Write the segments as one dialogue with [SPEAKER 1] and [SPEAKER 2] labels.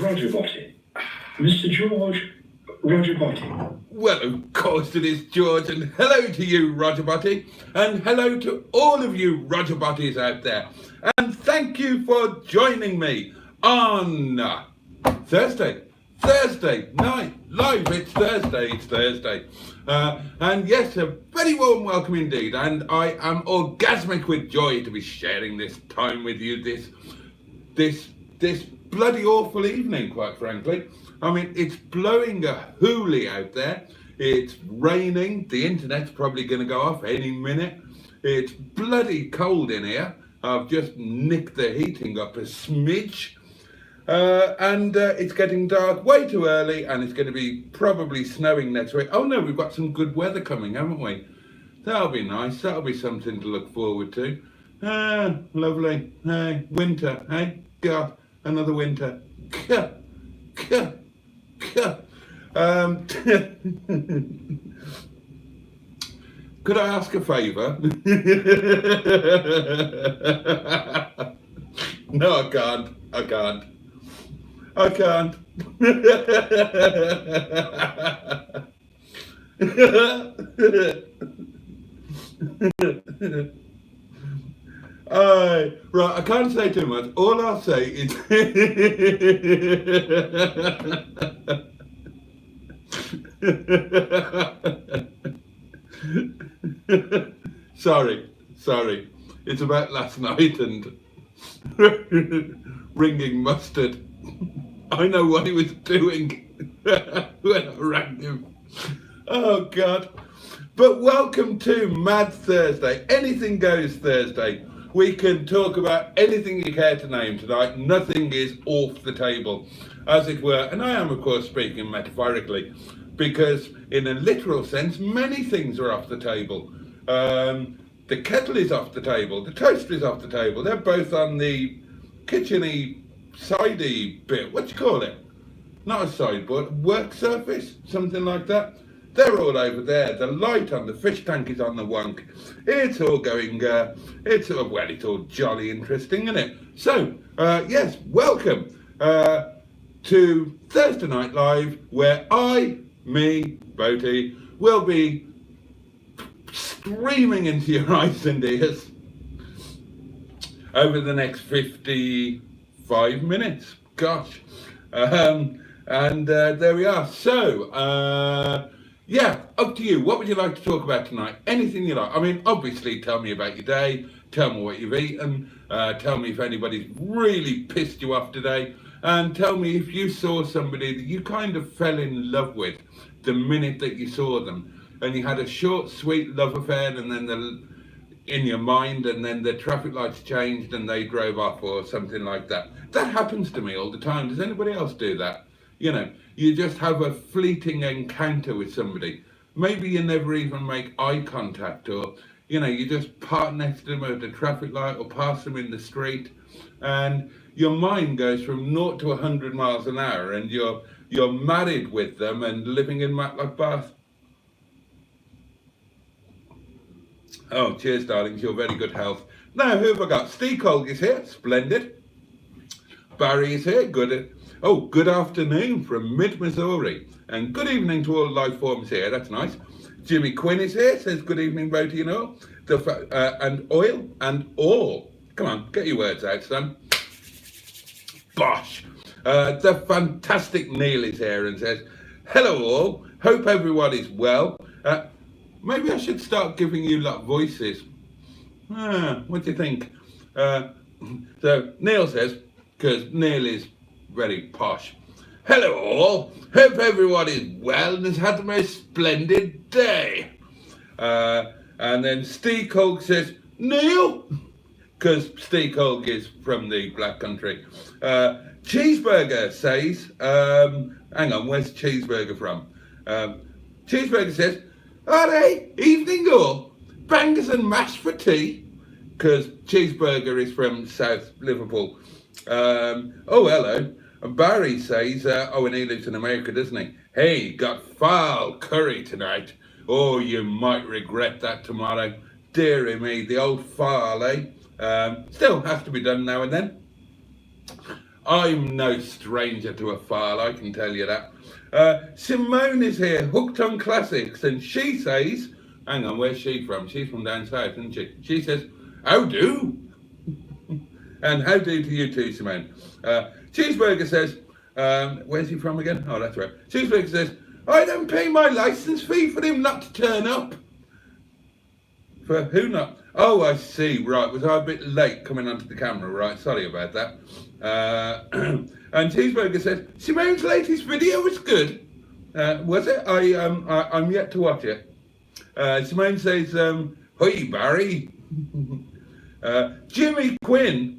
[SPEAKER 1] Roger Boaty. Mr. George Roger Boaty.
[SPEAKER 2] Well, of course it is, George, and hello to you, Roger Boaty, and hello to all of you Roger Botties out there. And thank you for joining me on Thursday night live. It's Thursday. And yes, a very warm welcome indeed, and I am orgasmic with joy to be sharing this time with you, this bloody awful evening, quite frankly. I mean, it's blowing a hoolie out there. It's raining. The internet's probably going to go off any minute. It's bloody cold in here. I've just nicked the heating up a smidge. And it's getting dark way too early, and it's going to be probably snowing next week. Oh no, we've got some good weather coming, haven't we? That'll be nice. That'll be something to look forward to. Lovely. Hey, winter. Hey, God, another winter. Could I ask a favour? No, I can't. I can't. Right, I can't say too much. All I'll say is sorry. It's about last night and ringing mustard. I know what he was doing when I rang him. Oh God. But welcome to Mad Thursday. Anything goes Thursday. We can talk about anything you care to name tonight. Nothing is off the table, as it were. And I am, of course, speaking metaphorically, because in a literal sense, many things are off the table. The kettle is off the table. The toaster is off the table. They're both on the kitchen-y, sidey bit. What do you call it? Not a sideboard, work surface, something like that. They're all over there. The light on the fish tank is on the wonk. It's all going, it's all jolly interesting, isn't it? So, yes, welcome to Thursday Night Live, where me, Boaty, will be streaming into your eyes and ears over the next 55 minutes. Gosh. And there we are. So, yeah, up to you. What would you like to talk about tonight? Anything you like. I mean, obviously, tell me about your day. Tell me what you've eaten. Tell me if anybody's really pissed you off today. And tell me if you saw somebody that you kind of fell in love with the minute that you saw them. and you had a short, sweet love affair, and then in your mind, and then the traffic lights changed and they drove off or something like that. That happens to me all the time. Does anybody else do that? You know, you just have a fleeting encounter with somebody. Maybe you never even make eye contact, or, you know, you just park next to them at the traffic light or pass them in the street, and your mind goes from 0 to 100 miles an hour, and you're married with them and living in Matlock Bath. Oh, cheers, darlings. You're very good health. Now, who have I got? Stigbürt is here. Splendid. Barry is here. Good. Oh, good afternoon from mid-Missouri. And good evening to all life forms here. That's nice. Jimmy Quinn is here. Says good evening, Boaty and all. And oil and all. Come on, get your words out, son. Bosh. The fantastic Neil is here and says, hello all. Hope everyone is well. Maybe I should start giving you lot voices. What do you think? So Neil says, because Neil is very posh. Hello all. Hope everyone is well and has had the most splendid day. And then Stigbürt says, Neil, because Stigbürt is from the Black Country. Cheeseburger says, hang on, where's Cheeseburger from? Cheeseburger says, are they evening all? Bangers and mash for tea? Because Cheeseburger is from South Liverpool. Oh, hello. And Barry says, oh, and he lives in America, doesn't he? Hey, got foul curry tonight. Oh, you might regret that tomorrow. Dearie me, the old foul, eh? Still has to be done now and then. I'm no stranger to a foul, I can tell you that. Simone is here, hooked on classics, and she says, hang on, where's she from? She's from down south, isn't she? She says, how do? And how do to you too, Simone. Cheeseburger says, where's he from again? Oh, that's right. Cheeseburger says, I don't pay my license fee for him not to turn up. For who not? Oh, I see, right. Was I a bit late coming onto the camera, right? Sorry about that. And Cheeseburger says, Simone's latest video was good. Was it? I'm yet to watch it. Simone says, hi, Barry. Jimmy Quinn.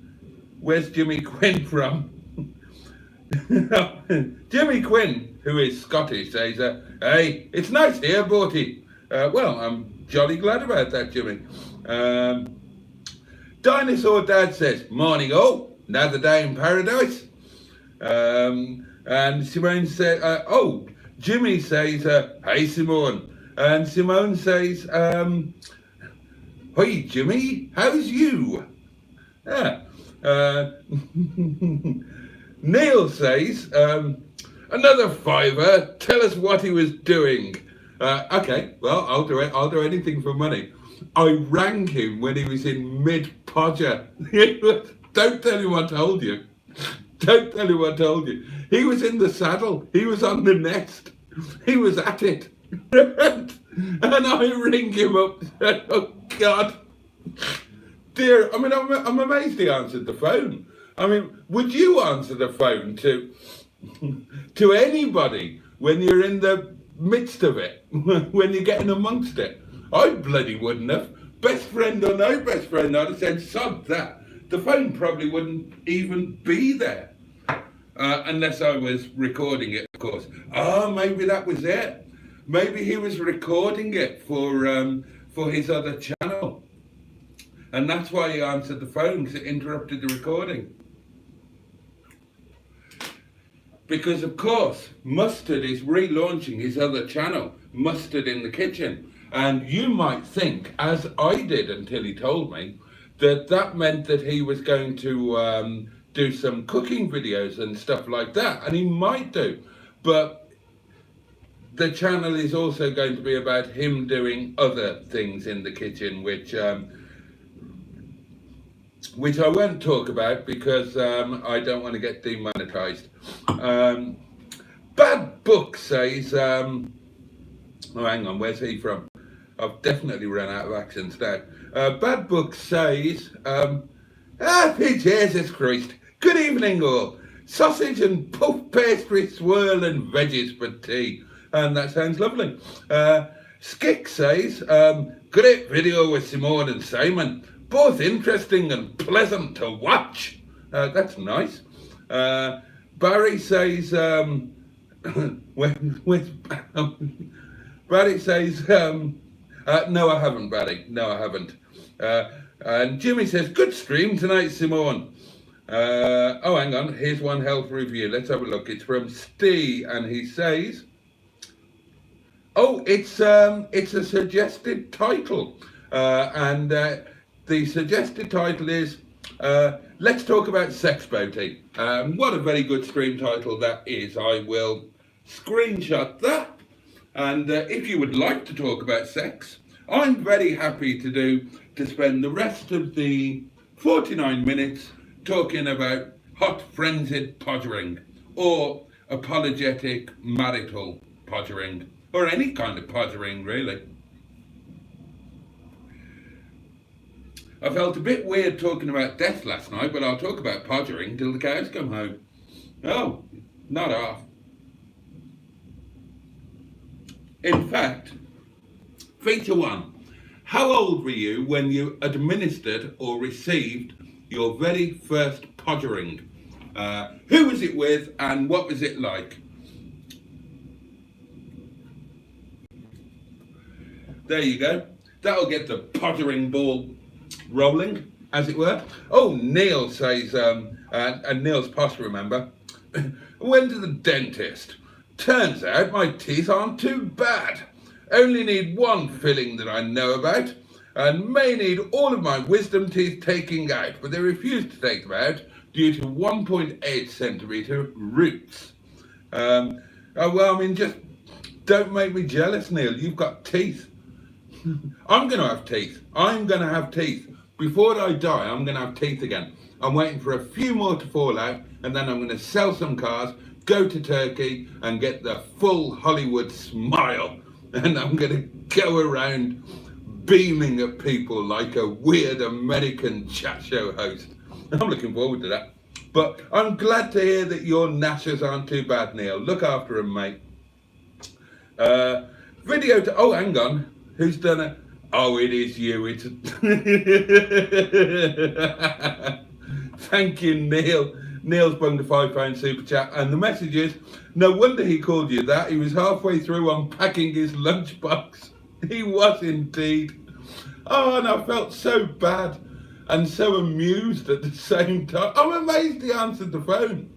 [SPEAKER 2] Where's Jimmy Quinn from? Jimmy Quinn, who is Scottish, says, hey, it's nice here, Boaty. Well, I'm jolly glad about that, Jimmy. Dinosaur Dad says, morning all, another day in paradise. And Simone says, oh, Jimmy says, hey, Simone. And Simone says, hi, Jimmy, how's you? Yeah. Neil says, another fiver, tell us what he was doing. Okay, well, I'll do it. I'll do anything for money. I rang him when he was in mid-podger. Don't tell him I told you. Don't tell him I told you. He was in the saddle. He was on the nest. He was at it. And I ring him up and said, oh, God. Dear, I mean, I'm amazed he answered the phone. I mean, would you answer the phone to anybody when you're in the midst of it, when you're getting amongst it? I bloody wouldn't have. Best friend or no best friend, I'd have said, sod that. The phone probably wouldn't even be there. Unless I was recording it, of course. Maybe that was it. Maybe he was recording it for his other channel. And that's why he answered the phone, because it interrupted the recording. Because, of course, Mustard is relaunching his other channel, Mustard in the Kitchen. And you might think, as I did until he told me, that meant that he was going to do some cooking videos and stuff like that. And he might do. But the channel is also going to be about him doing other things in the kitchen, which I won't talk about because I don't want to get demonetized. Bad Book says, oh, hang on, where's he from? I've definitely run out of accents now. Bad Book says, Jesus Christ, good evening all. Sausage and puff pastry swirl and veggies for tea. And that sounds lovely. Skick says, great video with Simone and Simon. Both interesting and pleasant to watch. That's nice. Barry says, Barry says, no, I haven't, Barry. No, I haven't. And Jimmy says, good stream tonight, Simone. Oh, hang on. Here's one health review. Let's have a look. It's from Steve, and he says, oh, it's a suggested title. And the suggested title is, let's talk about sex, Boaty. What a very good stream title that is. I will screenshot that. And if you would like to talk about sex, I'm very happy to spend the rest of the 49 minutes talking about hot frenzied pottering or apologetic marital pottering or any kind of pottering, really. I felt a bit weird talking about death last night, but I'll talk about pottering till the cows come home. Oh, not half. In fact, feature one. How old were you when you administered or received your very first pottering? Who was it with and what was it like? There you go. That'll get the pottering ball rolling, as it were. Oh, Neil says, and Neil's posh, remember. Went to the dentist. Turns out my teeth aren't too bad. Only need one filling that I know about, and may need all of my wisdom teeth taking out, but they refuse to take them out due to 1.8 centimetre roots. Oh, well, I mean, just don't make me jealous, Neil. You've got teeth. I'm going to have teeth. I'm going to have teeth. Before I die, I'm going to have teeth again. I'm waiting for a few more to fall out, and then I'm going to sell some cars, go to Turkey, and get the full Hollywood smile. And I'm going to go around beaming at people like a weird American chat show host. I'm looking forward to that. But I'm glad to hear that your gnashers aren't too bad, Neil. Look after them, mate. Video to... Oh, hang on. Who's done it? Oh, it is you. It's... Thank you, Neil. Neil's bunged a £5 super chat. And the message is, no wonder he called you that. He was halfway through unpacking his lunchbox. He was indeed. Oh, and I felt so bad and so amused at the same time. I'm amazed he answered the phone.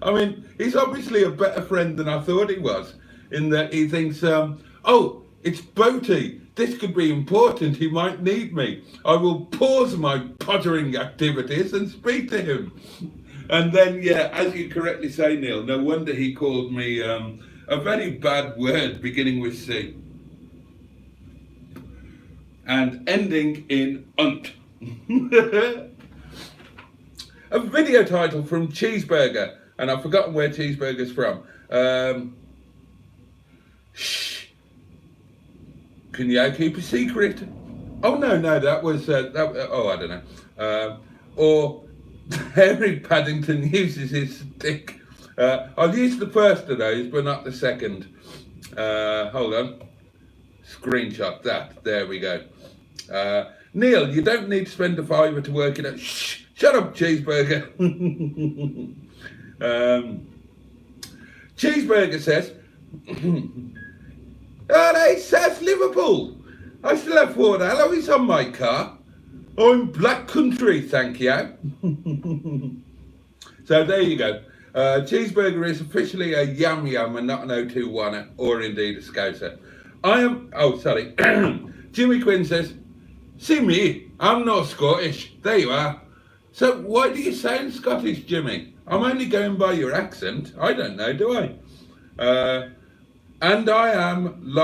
[SPEAKER 2] I mean, he's obviously a better friend than I thought he was, in that he thinks, oh, it's Boaty. This could be important. He might need me. I will pause my pottering activities and speak to him. And then, yeah, as you correctly say, Neil, no wonder he called me a very bad word beginning with C and ending in unt. A video title from Cheeseburger, and I've forgotten where Cheeseburger's from. Shh. Can you keep a secret? Oh, no, that was, oh, I don't know. Or Harry Paddington uses his stick. I'll use the first of those, but not the second. Hold on. Screenshot that. There we go. Neil, you don't need to spend a £5 to work it out. Shh! Shut up, Cheeseburger. Cheeseburger says, oh, they says Liverpool. I still have Ford alloys on my car. I'm Black Country, thank you. So there you go. Cheeseburger is officially a yum yum and not an 021 or indeed a Scouser. I am, oh sorry, Jimmy Quinn says, see me, I'm not Scottish. There you are. So why do you sound Scottish, Jimmy? I'm only going by your accent. I don't know, do I? And I am,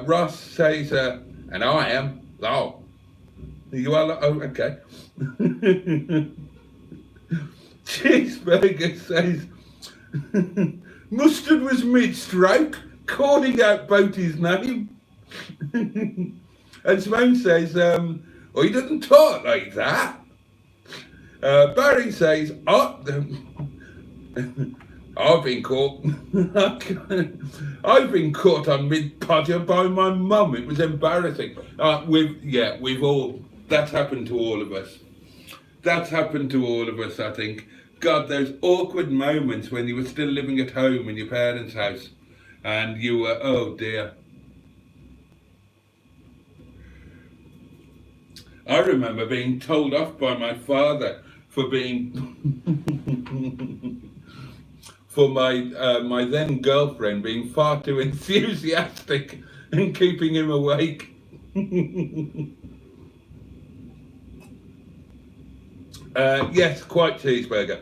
[SPEAKER 2] Ross says, and I am, oh. You are, oh, okay. Cheeseburger says, mustard was mid-stroke, calling out Boaty's name. And Simone says, oh, he doesn't talk like that. Barry says, oh, I've been caught. I've been caught on mid-podger by my mum. It was embarrassing. We've all. That's happened to all of us. That's happened to all of us, I think. God, those awkward moments when you were still living at home in your parents' house, and you were, oh dear. I remember being told off by my father for being for my then girlfriend being far too enthusiastic and keeping him awake. Yes, quite cheeseburger.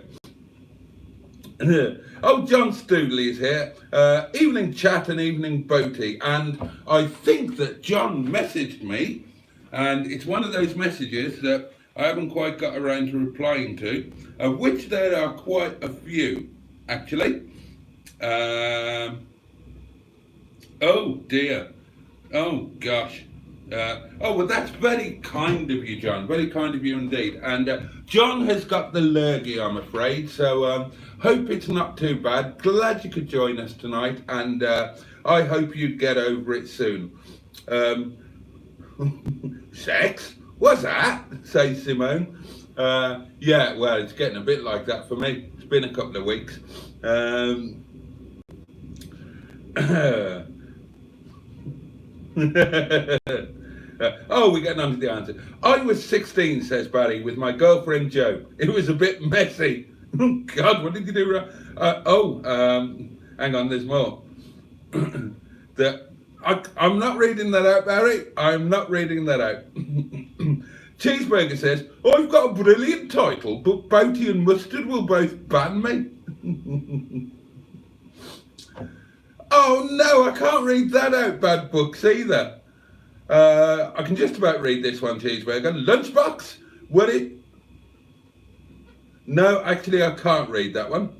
[SPEAKER 2] Oh, John Stoodley is here. Evening chat and evening Boaty. And I think that John messaged me, and it's one of those messages that I haven't quite got around to replying to, of which there are quite a few, actually. Oh dear. Oh gosh. Well, that's very kind of you, John. Very kind of you indeed. And John has got the lurgy, I'm afraid. So hope it's not too bad. Glad you could join us tonight, and I hope you get over it soon. Sex? What's that? Says Simone. Yeah, well, it's getting a bit like that for me. It's been a couple of weeks. Oh, we're getting on to the answer. I was 16, says Barry, with my girlfriend Jo. It was a bit messy. God, what did you do wrong? Hang on, there's more. I'm not reading that out, Barry. I'm not reading that out. Cheeseburger says, I've got a brilliant title, but Boaty and Mustard will both ban me. Oh no, I can't read that out, bad books either. I can just about read this one, Cheeseburger. Lunchbox? Would it? No, actually I can't read that one.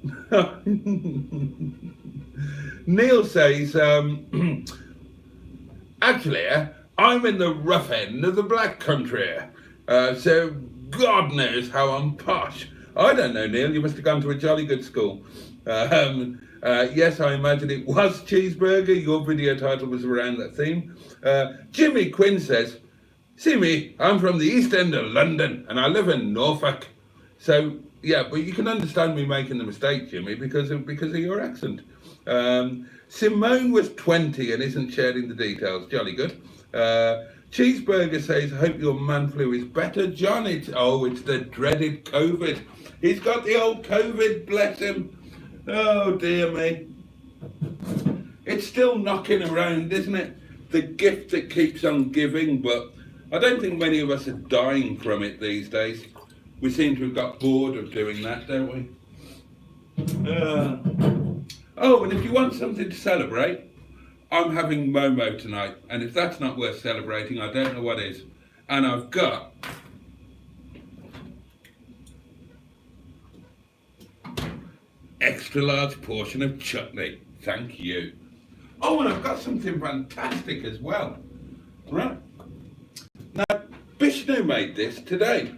[SPEAKER 2] Neil says, actually, I'm in the rough end of the black country, so God knows how I'm posh. I don't know, Neil, you must have gone to a jolly good school. Yes, I imagine it was Cheeseburger. Your video title was around that theme. Jimmy Quinn says, see me, I'm from the East End of London and I live in Norfolk. So, yeah, but you can understand me making the mistake, Jimmy, because of your accent. Simone was 20 and isn't sharing the details. Jolly good. Cheeseburger says, hope your man flu is better. John, it's the dreaded COVID. He's got the old COVID, bless him. Oh dear me. It's still knocking around, isn't it? The gift that keeps on giving, but I don't think many of us are dying from it these days. We seem to have got bored of doing that, don't we? And if you want something to celebrate, I'm having Momo tonight, and if that's not worth celebrating, I don't know what is. And I've got extra large portion of chutney. Thank you. Oh, and I've got something fantastic as well. Right. Now, Bishnu made this today.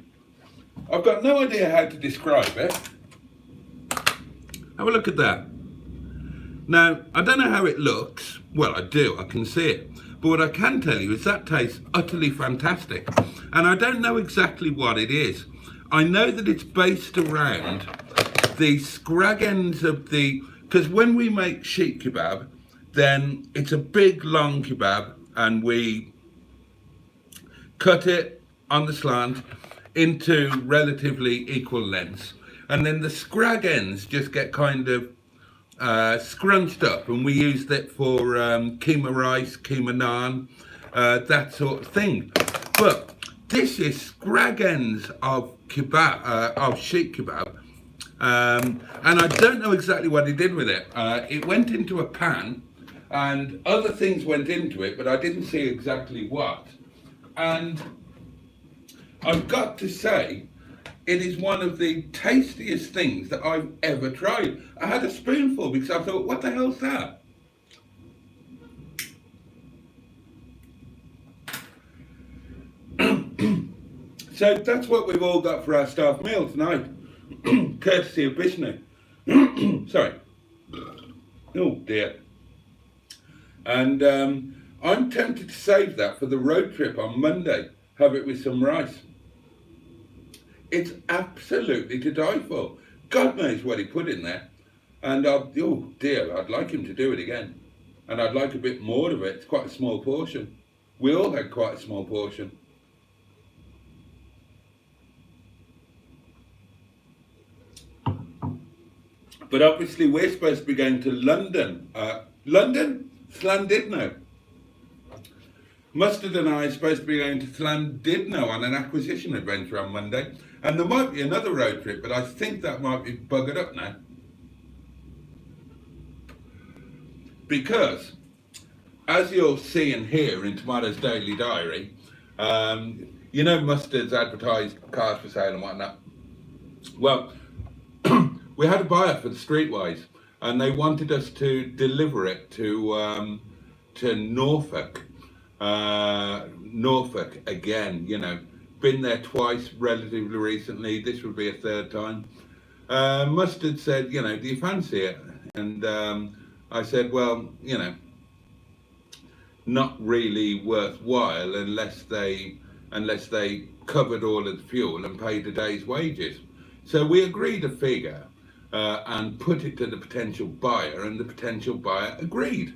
[SPEAKER 2] I've got no idea how to describe it. Have a look at that. Now, I don't know how it looks. Well, I do, I can see it. But what I can tell you is that tastes utterly fantastic. And I don't know exactly what it is. I know that it's based around the scrag ends of because when we make sheep kebab, then it's a big long kebab and we cut it on the slant into relatively equal lengths. And then the scrag ends just get kind of scrunched up, and we use that for keema rice, keema naan, that sort of thing. But this is scrag ends of kebab, of sheep kebab. And I don't know exactly what he did with it. It went into a pan and other things went into it, but I didn't see exactly what. And I've got to say, it is one of the tastiest things that I've ever tried. I had a spoonful because I thought, what the hell's that? So that's what we've all got for our staff meal tonight. Courtesy of Bishnu. Sorry. Oh dear. And I'm tempted to save that for the road trip on Monday. Have it with some rice. It's absolutely to die for. God knows what he put in there. And oh dear, I'd like him to do it again. And I'd like a bit more of it. It's quite a small portion. We all had quite a small portion. But obviously we're supposed to be going to London. London? Llandudno. Mustard and I are supposed to be going to Llandudno on an acquisition adventure on Monday. And there might be another road trip, but I think that might be buggered up now. Because, as you'll see and hear in tomorrow's Daily Diary, you know Mustard's advertised cars for sale and whatnot. Well, we had a buyer for the Streetwise, and they wanted us to deliver it to Norfolk. Norfolk again, you know, been there twice relatively recently. This would be a third time. Mustard said, you know, do you fancy it? And I said, well, you know, not really worthwhile unless they covered all of the fuel and paid a day's wages. So we agreed a figure and put it to the potential buyer, and the potential buyer agreed.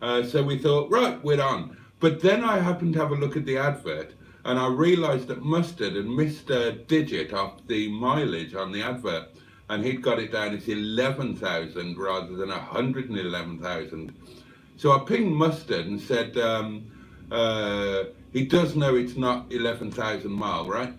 [SPEAKER 2] So we thought, right, we're on. But then I happened to have a look at the advert, and I realised that Mustard had missed a digit off the mileage on the advert, and he'd got it down as 11,000 rather than 111,000. So I pinged Mustard and said, he does know it's not 11,000 mile, right?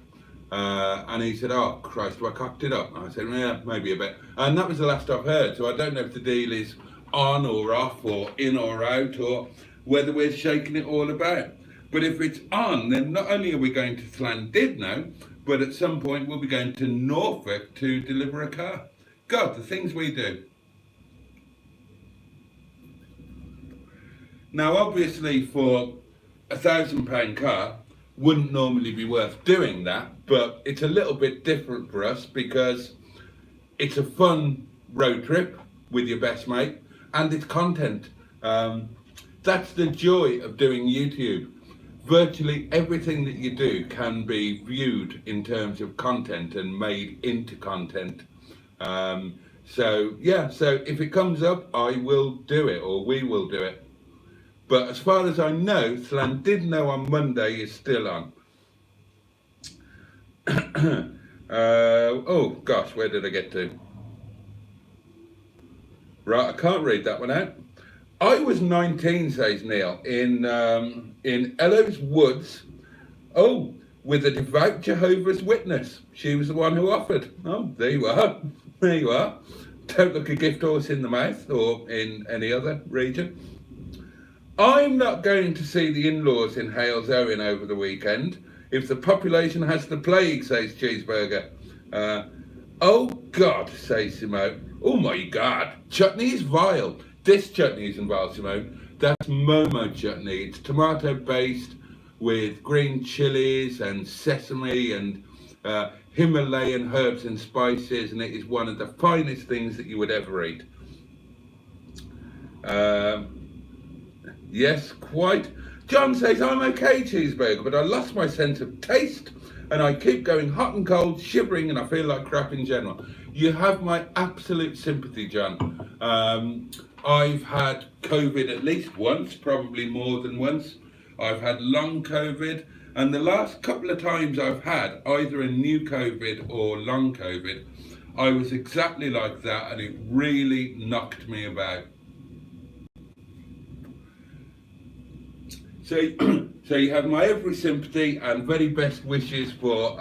[SPEAKER 2] And he said, oh Christ, I cocked it up. And I said, yeah, maybe a bit. And that was the last I've heard. So I don't know if the deal is on or off or in or out, or whether we're shaking it all about. But if it's on, then not only are we going to Llandudno, but at some point we'll be going to Norfolk to deliver a car. God, the things we do. Now, obviously, for £1,000 car, wouldn't normally be worth doing that, but it's a little bit different for us because it's a fun road trip with your best mate, and it's content. That's the joy of doing YouTube. Virtually everything that you do can be viewed in terms of content and made into content. So yeah, so if it comes up, I will do it, or we will do it. But as far as I know, Llandudno on Monday is still on. Oh gosh, where did I get to? Right, I can't read that one out. I was 19, says Neil, in Elo's Woods. Oh, with a devout Jehovah's Witness. She was the one who offered. Oh, there you are. There you are. Don't look a gift horse in the mouth, or in any other region. I'm not going to see the in-laws in Hales Owen over the weekend. If the population has the plague, says Cheeseburger. Oh God, says Simone. Oh my God, chutney is vile. This chutney isn't vile, Simone. That's Momo chutney. It's tomato based with green chilies and sesame and Himalayan herbs and spices, and it is one of the finest things that you would ever eat. Yes, quite. John says, I'm okay, Cheeseburger, but I lost my sense of taste and I keep going hot and cold, shivering, and I feel like crap in general. You have my absolute sympathy, John. I've had COVID at least once, probably more than once. I've had long COVID, and the last couple of times I've had either a new COVID or long COVID, I was exactly like that, and it really knocked me about. So you have my every sympathy and very best wishes for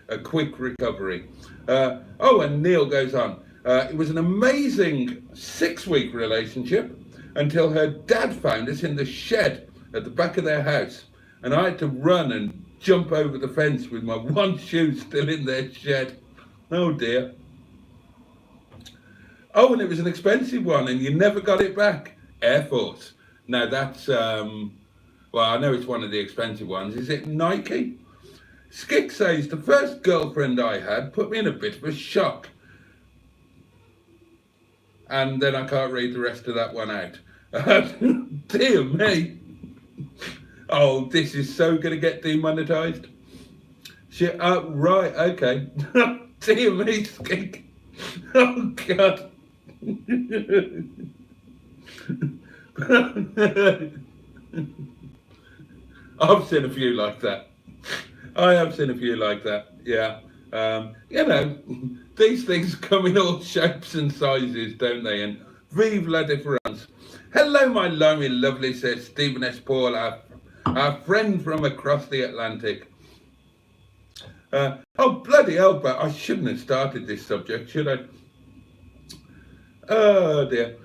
[SPEAKER 2] a quick recovery. Oh, and Neil goes on. It was an amazing 6-week relationship until her dad found us in the shed at the back of their house. And I had to run and jump over the fence with my one shoe still in their shed. Oh dear. Oh, and it was an expensive one and you never got it back. Air Force. Now that's... well, I know it's one of the expensive ones. Is it Nike? Skick says, the first girlfriend I had put me in a bit of a shock. and then I can't read the rest of that one out. Dear me. Oh, this is so going to get demonetized. Shit, right, okay. Dear me, skink. Oh, God. I've seen a few like that. I have seen a few like that, yeah. You know, these things come in all shapes and sizes, don't they? And vive la différence. Hello, my lovely, lovely, says Stephen S. Paul, our friend from across the Atlantic. Oh, bloody hell, but I shouldn't have started this subject, should I? Oh, dear.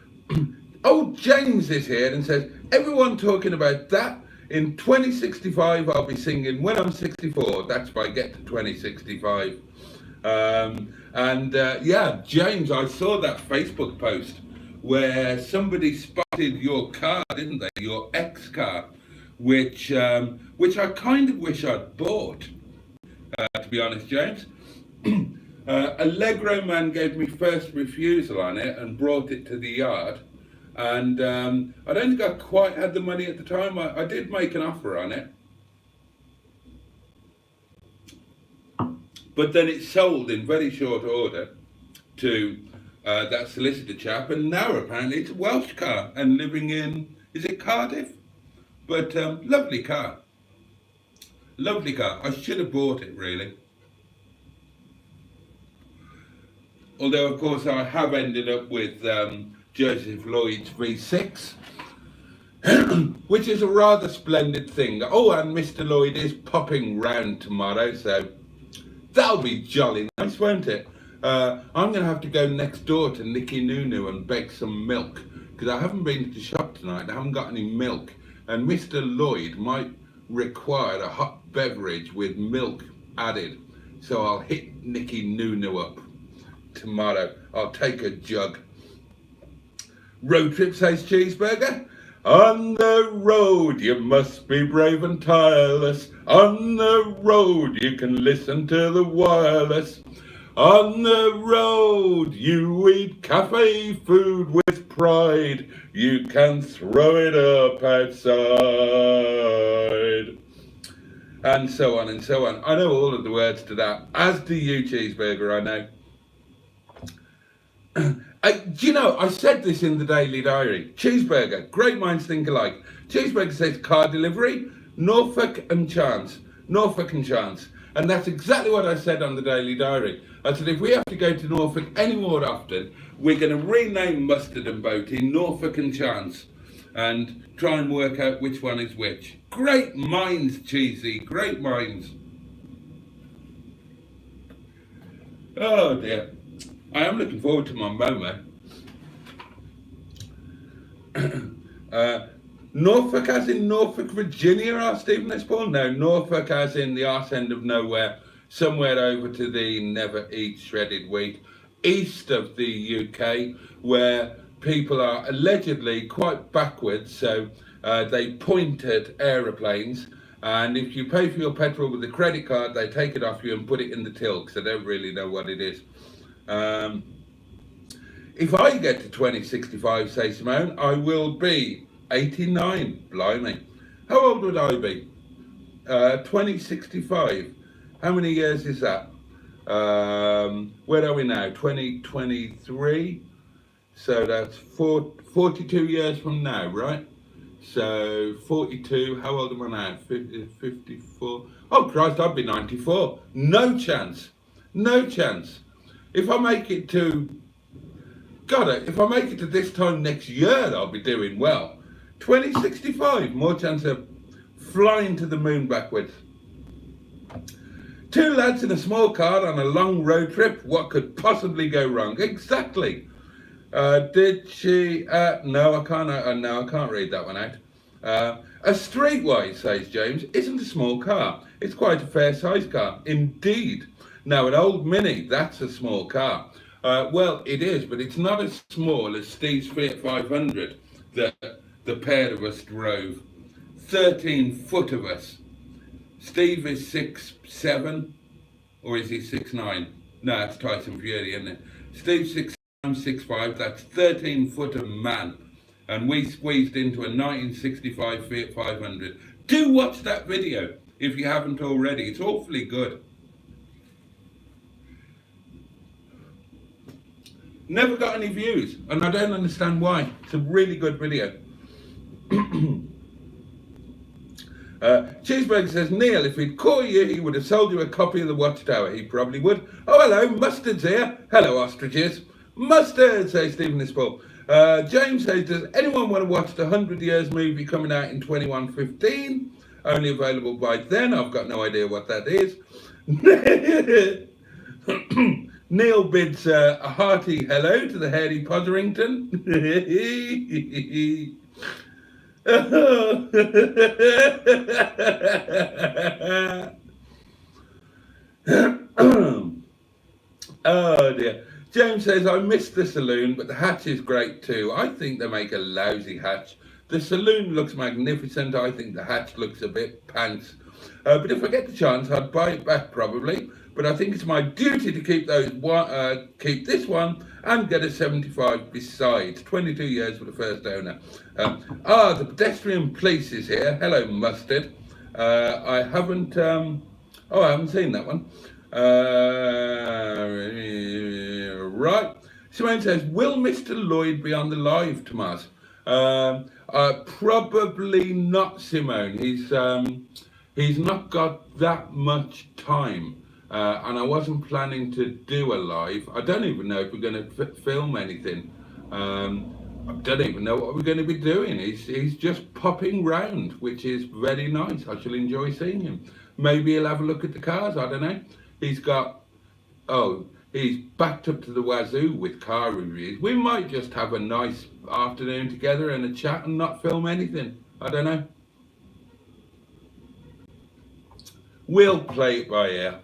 [SPEAKER 2] Oh, James is here and says, everyone talking about that. In 2065, I'll be singing When I'm 64. That's if I get to 2065. Yeah, James, I saw that Facebook post where somebody spotted your car, didn't they? Your X car, which I kind of wish I'd bought, to be honest, James. Allegro man gave me first refusal on it and brought it to the yard. And I don't think I quite had the money at the time. I did make an offer on it. But then it sold in very short order to that solicitor chap. And now apparently it's a Welsh car and living in, is it Cardiff? But lovely car. Lovely car. I should have bought it, really. Although, of course, I have ended up with Joseph Lloyd's V6, which is a rather splendid thing. Oh, and Mr. Lloyd is popping round tomorrow, so that'll be jolly nice, won't it? I'm going to have to go next door to Nicky Nunu and beg some milk, because I haven't been to the shop tonight. I haven't got any milk, and Mr. Lloyd might require a hot beverage with milk added, so I'll hit Nicky Nunu up tomorrow. I'll take a jug. Road trip, says Cheeseburger. On the road you must be brave and tireless. On the road you can listen to the wireless. On the road you eat cafe food with pride. You can throw it up outside. And so on and so on. I know all of the words to that, as do you, Cheeseburger, I know. Do you know, I said this in the Daily Diary. Cheeseburger, great minds think alike. Cheeseburger says car delivery, Norfolk and Chance. Norfolk and Chance. And that's exactly what I said on the Daily Diary. I said if we have to go to Norfolk any more often, we're going to rename Mustard and Boaty Norfolk and Chance and try and work out which one is which. Great minds, Cheesy, great minds. Oh dear. I am looking forward to my Momo. Norfolk as in Norfolk, Virginia, asked Stephen S. Paul? No, Norfolk as in the arse end of nowhere, somewhere over to the never eat shredded wheat, east of the UK, where people are allegedly quite backwards, so they point at aeroplanes, and if you pay for your petrol with a credit card, they take it off you and put it in the till, because they don't really know what it is. If I get to 2065, say Simone, I will be 89. Blimey. How old would I be? 2065. How many years is that? Where are we now? 2023. So that's 42 years from now, right? So 42. How old am I now? 54. Oh Christ, I'd be 94. No chance. No chance. If I make it to, if I make it to this time next year, I'll be doing well. 2065, more chance of flying to the moon backwards. Two lads in a small car on a long road trip. What could possibly go wrong? Exactly. Did she? No, I can't. No, I can't read that one out. A streetwise, says James, isn't a small car. It's quite a fair sized car, indeed. Now, an old Mini, that's a small car. Well, it is, but it's not as small as Steve's Fiat 500 that the pair of us drove. 13 foot of us. Steve is 6'7", or is he 6'9"? No, it's Tyson Fury, isn't it? Steve's 6'7". I'm 6'5", that's 13 foot of man. And we squeezed into a 1965 Fiat 500. Do watch that video if you haven't already. It's awfully good. Never got any views, and I don't understand why. It's a really good video. Cheeseburger says, Neil, if he'd caught you, he would have sold you a copy of the Watchtower. He probably would. Oh, hello, Mustard's here. Hello, ostriches. Mustard, says Stephen Isbell. James says, does anyone want to watch the 100 Years movie coming out in 2115? Only available by then. I've got no idea what that is. Neil bids a hearty hello to the hairy Podderington. Oh dear. James says, I missed the saloon, but the hatch is great too. I think they make a lousy hatch. The saloon looks magnificent. I think the hatch looks a bit pants. But if I get the chance, I'd buy it back probably. But I think it's my duty to keep keep this one and get a 75 besides. 22 years for the first owner. The pedestrian police is here. Hello, Mustard. I haven't seen that one. Right. Simone says, will Mr. Lloyd be on the live, Tomas? Probably not, Simone. He's not got that much time. And I wasn't planning to do a live. I don't even know if we're going to film anything. I don't even know what we're going to be doing. He's just popping round, which is very nice. I shall enjoy seeing him. Maybe he'll have a look at the cars. I don't know. He's backed up to the wazoo with car reviews. We might just have a nice afternoon together and a chat and not film anything. I don't know. We'll play it by ear.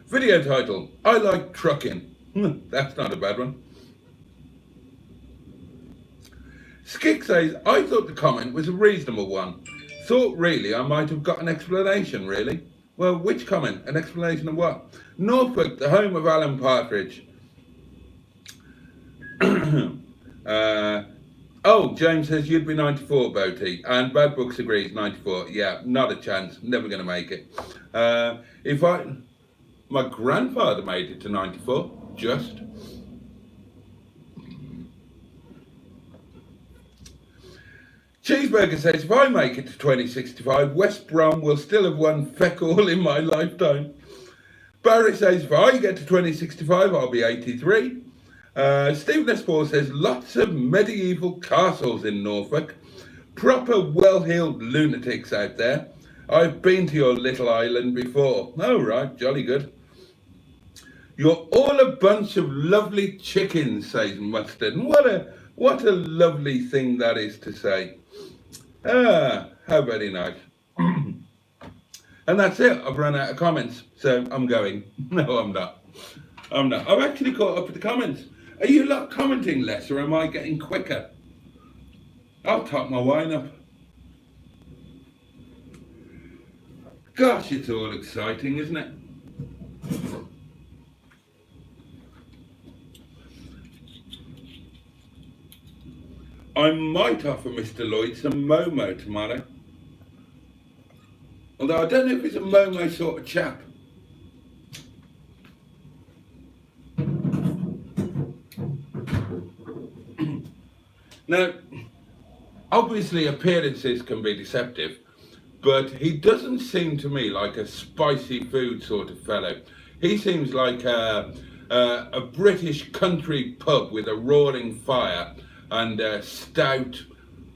[SPEAKER 2] Video title, I like trucking. That's not a bad one. Skick says, I thought the comment was a reasonable one. Thought really I might have got an explanation, really. Well, which comment? An explanation of what? Norfolk, the home of Alan Partridge. James says you'd be 94, Boaty. And Bad Books agrees, 94. Yeah, not a chance. Never going to make it. My grandfather made it to 94, just. Cheeseburger says, if I make it to 2065, West Brom will still have won feck all in my lifetime. Barry says, if I get to 2065, I'll be 83. Stephen Esport says, lots of medieval castles in Norfolk. Proper well-heeled lunatics out there. I've been to your little island before. Oh, right, jolly good. You're all a bunch of lovely chickens, says Mustard. And what a lovely thing that is to say. How very nice. And that's it. I've run out of comments, so I'm going. No, I'm not. I've actually caught up with the comments. Are you lot commenting less, or am I getting quicker? I'll top my wine up. Gosh, it's all exciting, isn't it? I might offer Mr. Lloyd some Momo tomorrow. Although I don't know if he's a Momo sort of chap. Now, obviously appearances can be deceptive, but he doesn't seem to me like a spicy food sort of fellow. He seems like a British country pub with a roaring fire and a stout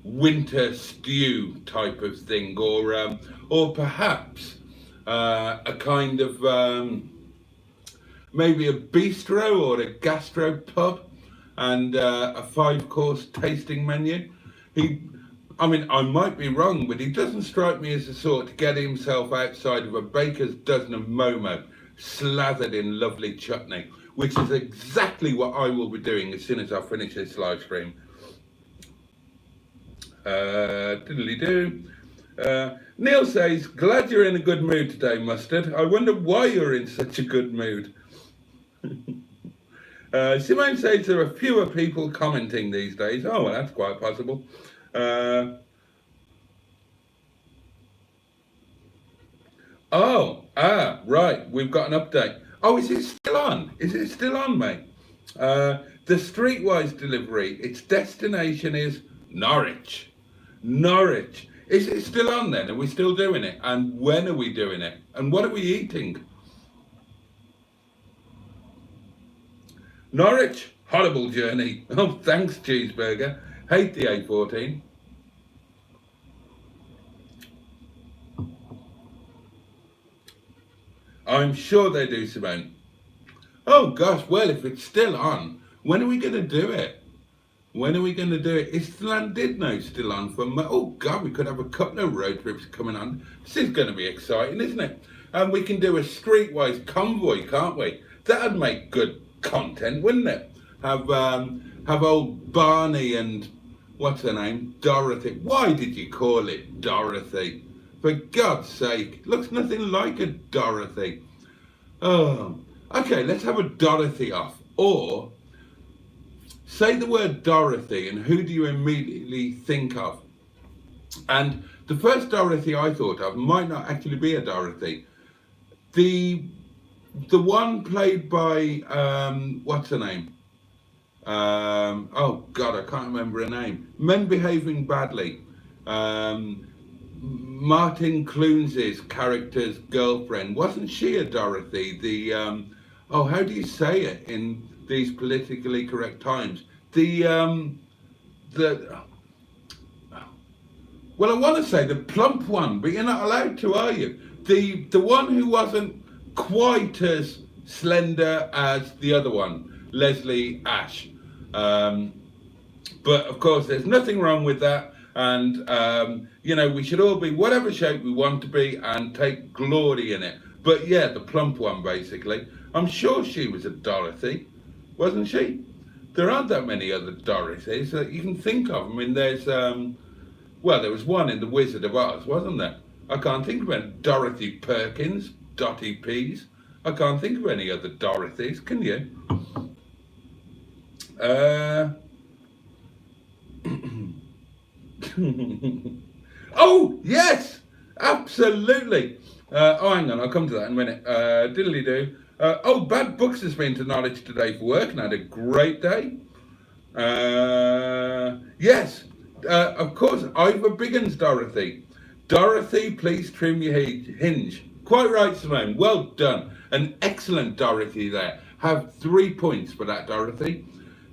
[SPEAKER 2] winter stew type of thing, or perhaps a kind of maybe a bistro or a gastro pub and a 5-course tasting menu. I mean, I might be wrong, but he doesn't strike me as the sort to get himself outside of a baker's dozen of Momo slathered in lovely chutney, which is exactly what I will be doing as soon as I finish this live stream. Diddly-do. Neil says, glad you're in a good mood today, Mustard. I wonder why you're in such a good mood. Simone says there are fewer people commenting these days. Oh, well, that's quite possible. Right, we've got an update. Oh, is it still on? Is it still on, mate? The Streetwise delivery, its destination is Norwich. Norwich. Is it still on then? Are we still doing it? And when are we doing it? And what are we eating? Norwich, horrible journey. Oh, thanks, cheeseburger. Hate the A14. I'm sure they do, Simone. Oh gosh, well, if it's still on, when are we going to do it? When are we going to do it? Is Llandudno still on for oh God, we could have a couple of road trips coming on. This is going to be exciting, isn't it? And we can do a Streetwise convoy, can't we? That'd make good content, wouldn't it? Have old Barney and what's her name? Dorothy. Why did you call it Dorothy? For God's sake, looks nothing like a Dorothy. Oh, okay, let's have a Dorothy off. Or say the word Dorothy and who do you immediately think of? And the first Dorothy I thought of might not actually be a Dorothy. The one played by, what's her name? Oh God, I can't remember her name. Men Behaving Badly. Martin Clunes' character's girlfriend. Wasn't she a Dorothy? The, oh, how do you say it in these politically correct times? Well, I want to say the plump one, but you're not allowed to, are you? The one who wasn't quite as slender as the other one, Leslie Ash. But of course, there's nothing wrong with that. And, you know, we should all be whatever shape we want to be and take glory in it. But yeah, the plump one, basically. I'm sure she was a Dorothy, wasn't she? There aren't that many other Dorothys that you can think of. I mean, there's, well, there was one in The Wizard of Oz, wasn't there? I can't think of any. Dorothy Perkins, Dotty Peas. I can't think of any other Dorothys, can you? Oh, yes, absolutely. Oh, hang on, I'll come to that in a minute. Diddly-do. Oh, Bad Books has been to Norwich today for work and had a great day. Yes, of course, Ivor Biggins, Dorothy. Dorothy, please trim your hinge. Quite right, Simone. Well done. An excellent Dorothy there. Have 3 points for that, Dorothy.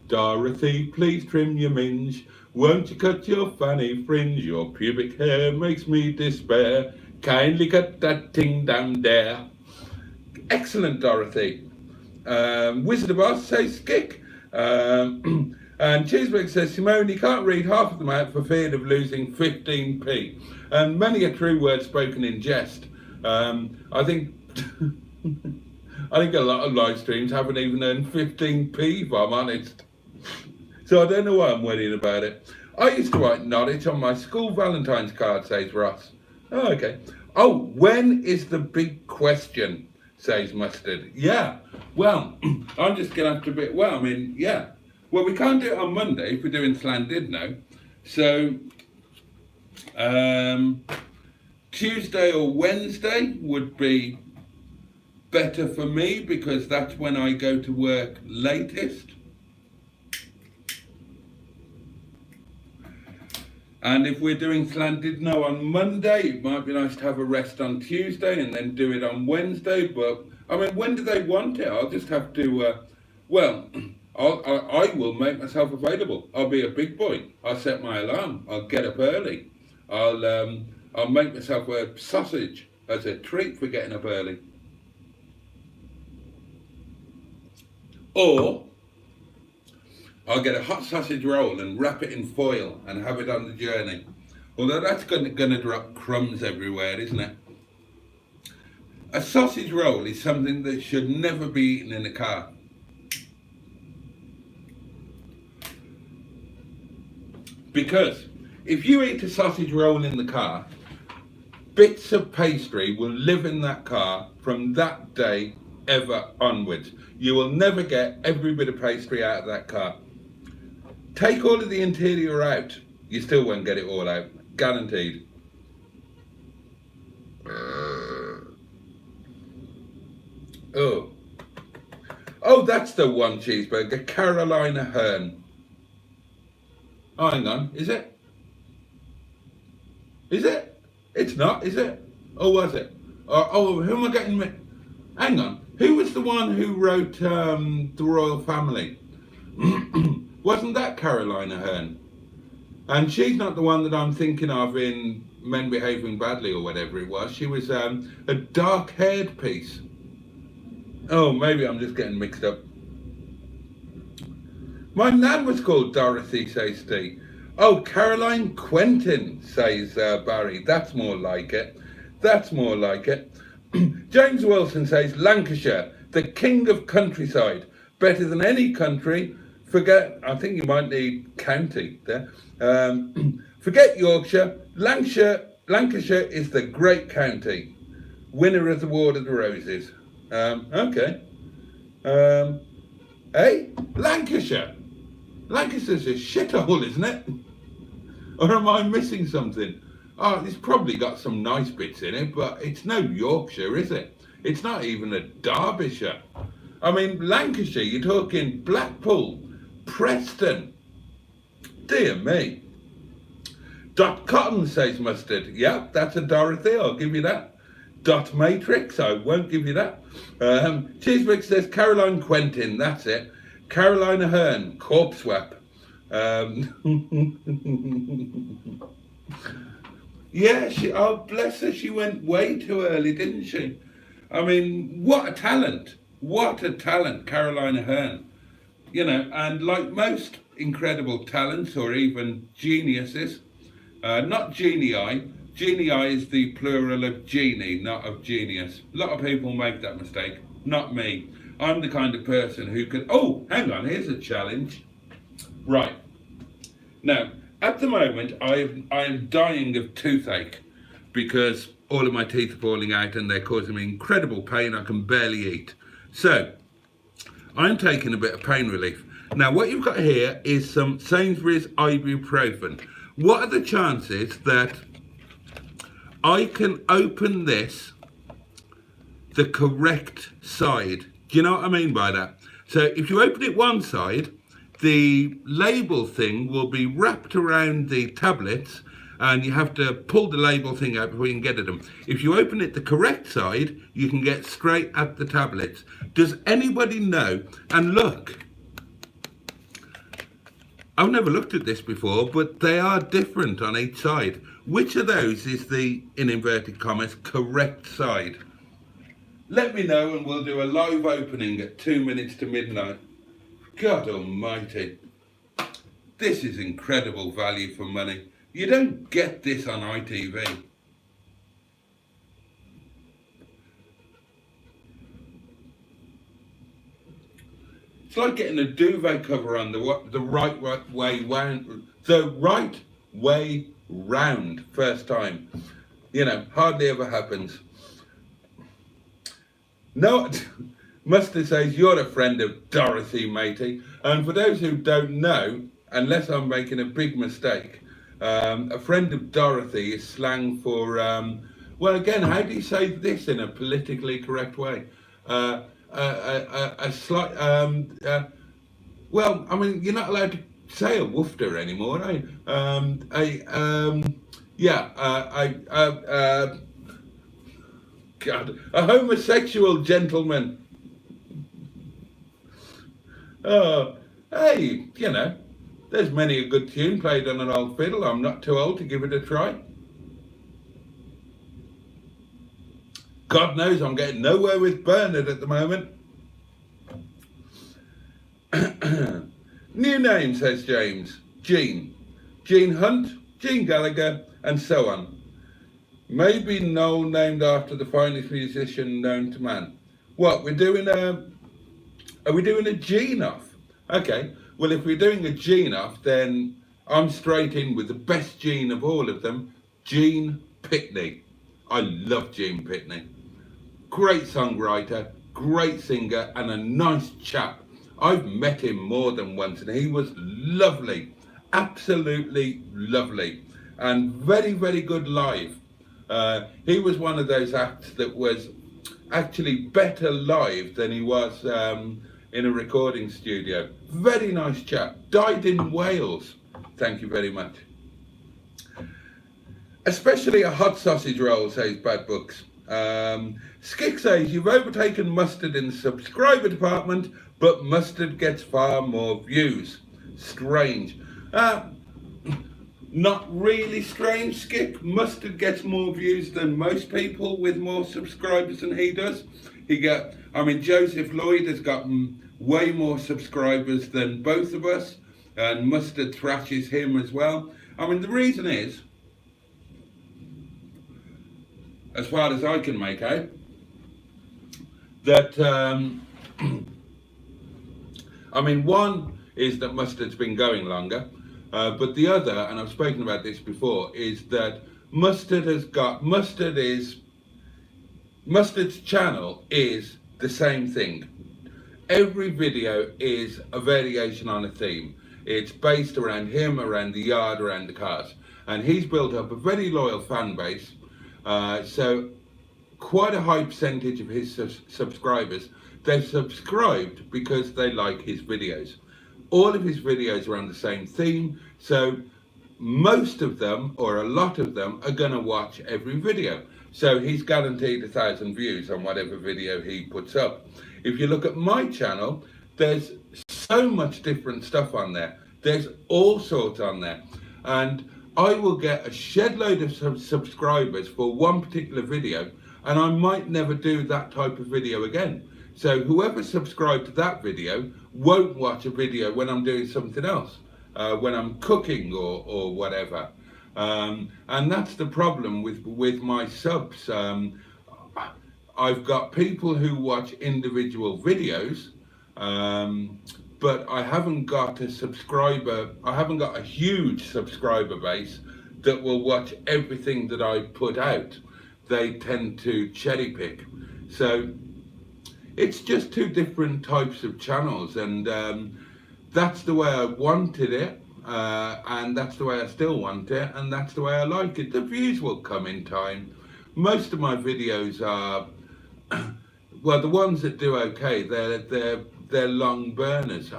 [SPEAKER 2] Dorothy, please trim your minge. Won't you cut your fanny fringe? Your pubic hair makes me despair. Kindly cut that thing down there. Excellent, Dorothy. Wizard of Oz says skick. And Cheeseburger says, Simone, you can't read half of them out for fear of losing 15p. And many a true word spoken in jest. I think I think a lot of live streams haven't even earned 15p, if I'm honest. So I don't know why I'm worrying about it. I used to write Norwich on my school Valentine's card, says Ross. Oh, okay. Oh, when is the big question, says Mustard. Yeah, well, I'm just going to have to be, well, I mean, yeah. Well, we can't do it on Monday if we're doing Llandudno. So, Tuesday or Wednesday would be better for me because that's when I go to work latest. And if we're doing Llandudno on Monday, it might be nice to have a rest on Tuesday and then do it on Wednesday. But, I mean, when do they want it? I'll just have to, well, I will make myself available. I'll be a big boy. I'll set my alarm. I'll get up early. I'll make myself a sausage as a treat for getting up early. Or I'll get a hot sausage roll and wrap it in foil and have it on the journey. Although that's going to drop crumbs everywhere, isn't it? A sausage roll is something that should never be eaten in a car. Because if you eat a sausage roll in the car, bits of pastry will live in that car from that day ever onwards. You will never get every bit of pastry out of that car. Take all of the interior out, you still won't get it all out, guaranteed. Oh, that's the one cheeseburger, Carolina Hearn. Oh, hang on, is it? Is it? It's not, is it? Or was it? Oh, who am I getting? Hang on, who was the one who wrote The Royal Family? Wasn't that Carolina Hearn? And she's not the one that I'm thinking of in Men Behaving Badly or whatever it was. She was a dark-haired piece. Oh, maybe I'm just getting mixed up. My nan was called Dorothy, says Steve. Oh, Caroline Quentin, says Barry. That's more like it. That's more like it. James Wilson says, Lancashire, the king of countryside. Better than any country. Forget, I think you might need county there. Forget Yorkshire. Lancashire is the great county. Winner of the Ward of the Roses. Okay. Hey, Lancashire. Lancashire's a shithole, isn't it? Or am I missing something? Oh, it's probably got some nice bits in it, but it's no Yorkshire, is it? It's not even a Derbyshire. I mean, Lancashire, you're talking Blackpool, Preston. Dear me. Dot Cotton, says Mustard. Yeah, that's a Dorothy, I'll give you that. Dot Matrix, I won't give you that. Cheeseburger says Caroline Quentin, that's it. Carolina Hearn, Corpse Swap. Yeah, oh bless her, she went way too early, didn't she? I mean, what a talent. What a talent, Carolina Hearn. You know, and like most incredible talents or even geniuses, not genii. Genii is the plural of genie, not of genius. A lot of people make that mistake, not me. I'm the kind of person who can, oh, hang on, here's a challenge. Right. Now, at the moment, I am dying of toothache because all of my teeth are falling out and they're causing me incredible pain. I can barely eat. So, I'm taking a bit of pain relief. Now, what you've got here is some Sainsbury's ibuprofen. What are the chances that I can open this the correct side? Do you know what I mean by that? So if you open it one side, the label thing will be wrapped around the tablets and you have to pull the label thing out before you can get at them. If you open it the correct side, you can get straight at the tablets. Does anybody know? And look, I've never looked at this before, but they are different on each side. Which of those is the, in inverted commas, correct side? Let me know and we'll do a live opening at 2 minutes to midnight. God almighty. This is incredible value for money. You don't get this on ITV. It's like getting a duvet cover on the right way round. The right way round first time. You know, hardly ever happens. No, Mustard says you're a friend of Dorothy, matey. And for those who don't know, unless I'm making a big mistake, a friend of Dorothy is slang for, well, again, how do you say this in a politically correct way? A slight, well, I mean, you're not allowed to say a woofter anymore, are you? God, a homosexual gentleman. Oh, hey, you know, there's many a good tune played on an old fiddle. I'm not too old to give it a try. God knows I'm getting nowhere with Bernard at the moment. New name, says James. Gene. Gene Hunt, Gene Gallagher, and so on. Maybe Noel named after the finest musician known to man. What, we're doing are we doing a Gene off? Okay, well if we're doing a Gene off, then I'm straight in with the best Gene of all of them, Gene Pickney. I love Gene Pitney. Great songwriter, great singer, and a nice chap. I've met him more than once, and he was lovely, absolutely lovely, and very, very good live. He was one of those acts that was actually better live than he was in a recording studio. Very nice chap. Died in Wales. Thank you very much. Especially a hot sausage roll, says Bad Books. Skick says, you've overtaken Mustard in the subscriber department, but Mustard gets far more views. Strange. Not really strange, Skick. Mustard gets more views than most people with more subscribers than he does. Joseph Lloyd has got way more subscribers than both of us, and Mustard thrashes him as well. The reason is, as far as I can make out, that one is that Mustard's been going longer, but the other, and I've spoken about this before, is that Mustard's channel is the same thing. Every video is a variation on a theme. It's based around him, around the yard, around the cars, and he's built up a very loyal fan base. So quite a high percentage of his subscribers, they've subscribed because they like his videos. All of his videos are on the same theme, so most of them, or a lot of them, are going to watch every video. So he's guaranteed 1,000 views on whatever video he puts up. If you look at my channel, there's so much different stuff on there. There's all sorts on there. And I will get a shed load of subscribers for one particular video, and I might never do that type of video again. So whoever subscribed to that video won't watch a video when I'm doing something else, when I'm cooking or whatever. And that's the problem with my subs. I've got people who watch individual videos, but I haven't got a huge subscriber base that will watch everything that I put out. They tend to cherry pick. So it's just two different types of channels, and that's the way I wanted it, and that's the way I still want it, and that's the way I like it. The views will come in time. Most of my videos are, well, the ones that do okay, they're long burners.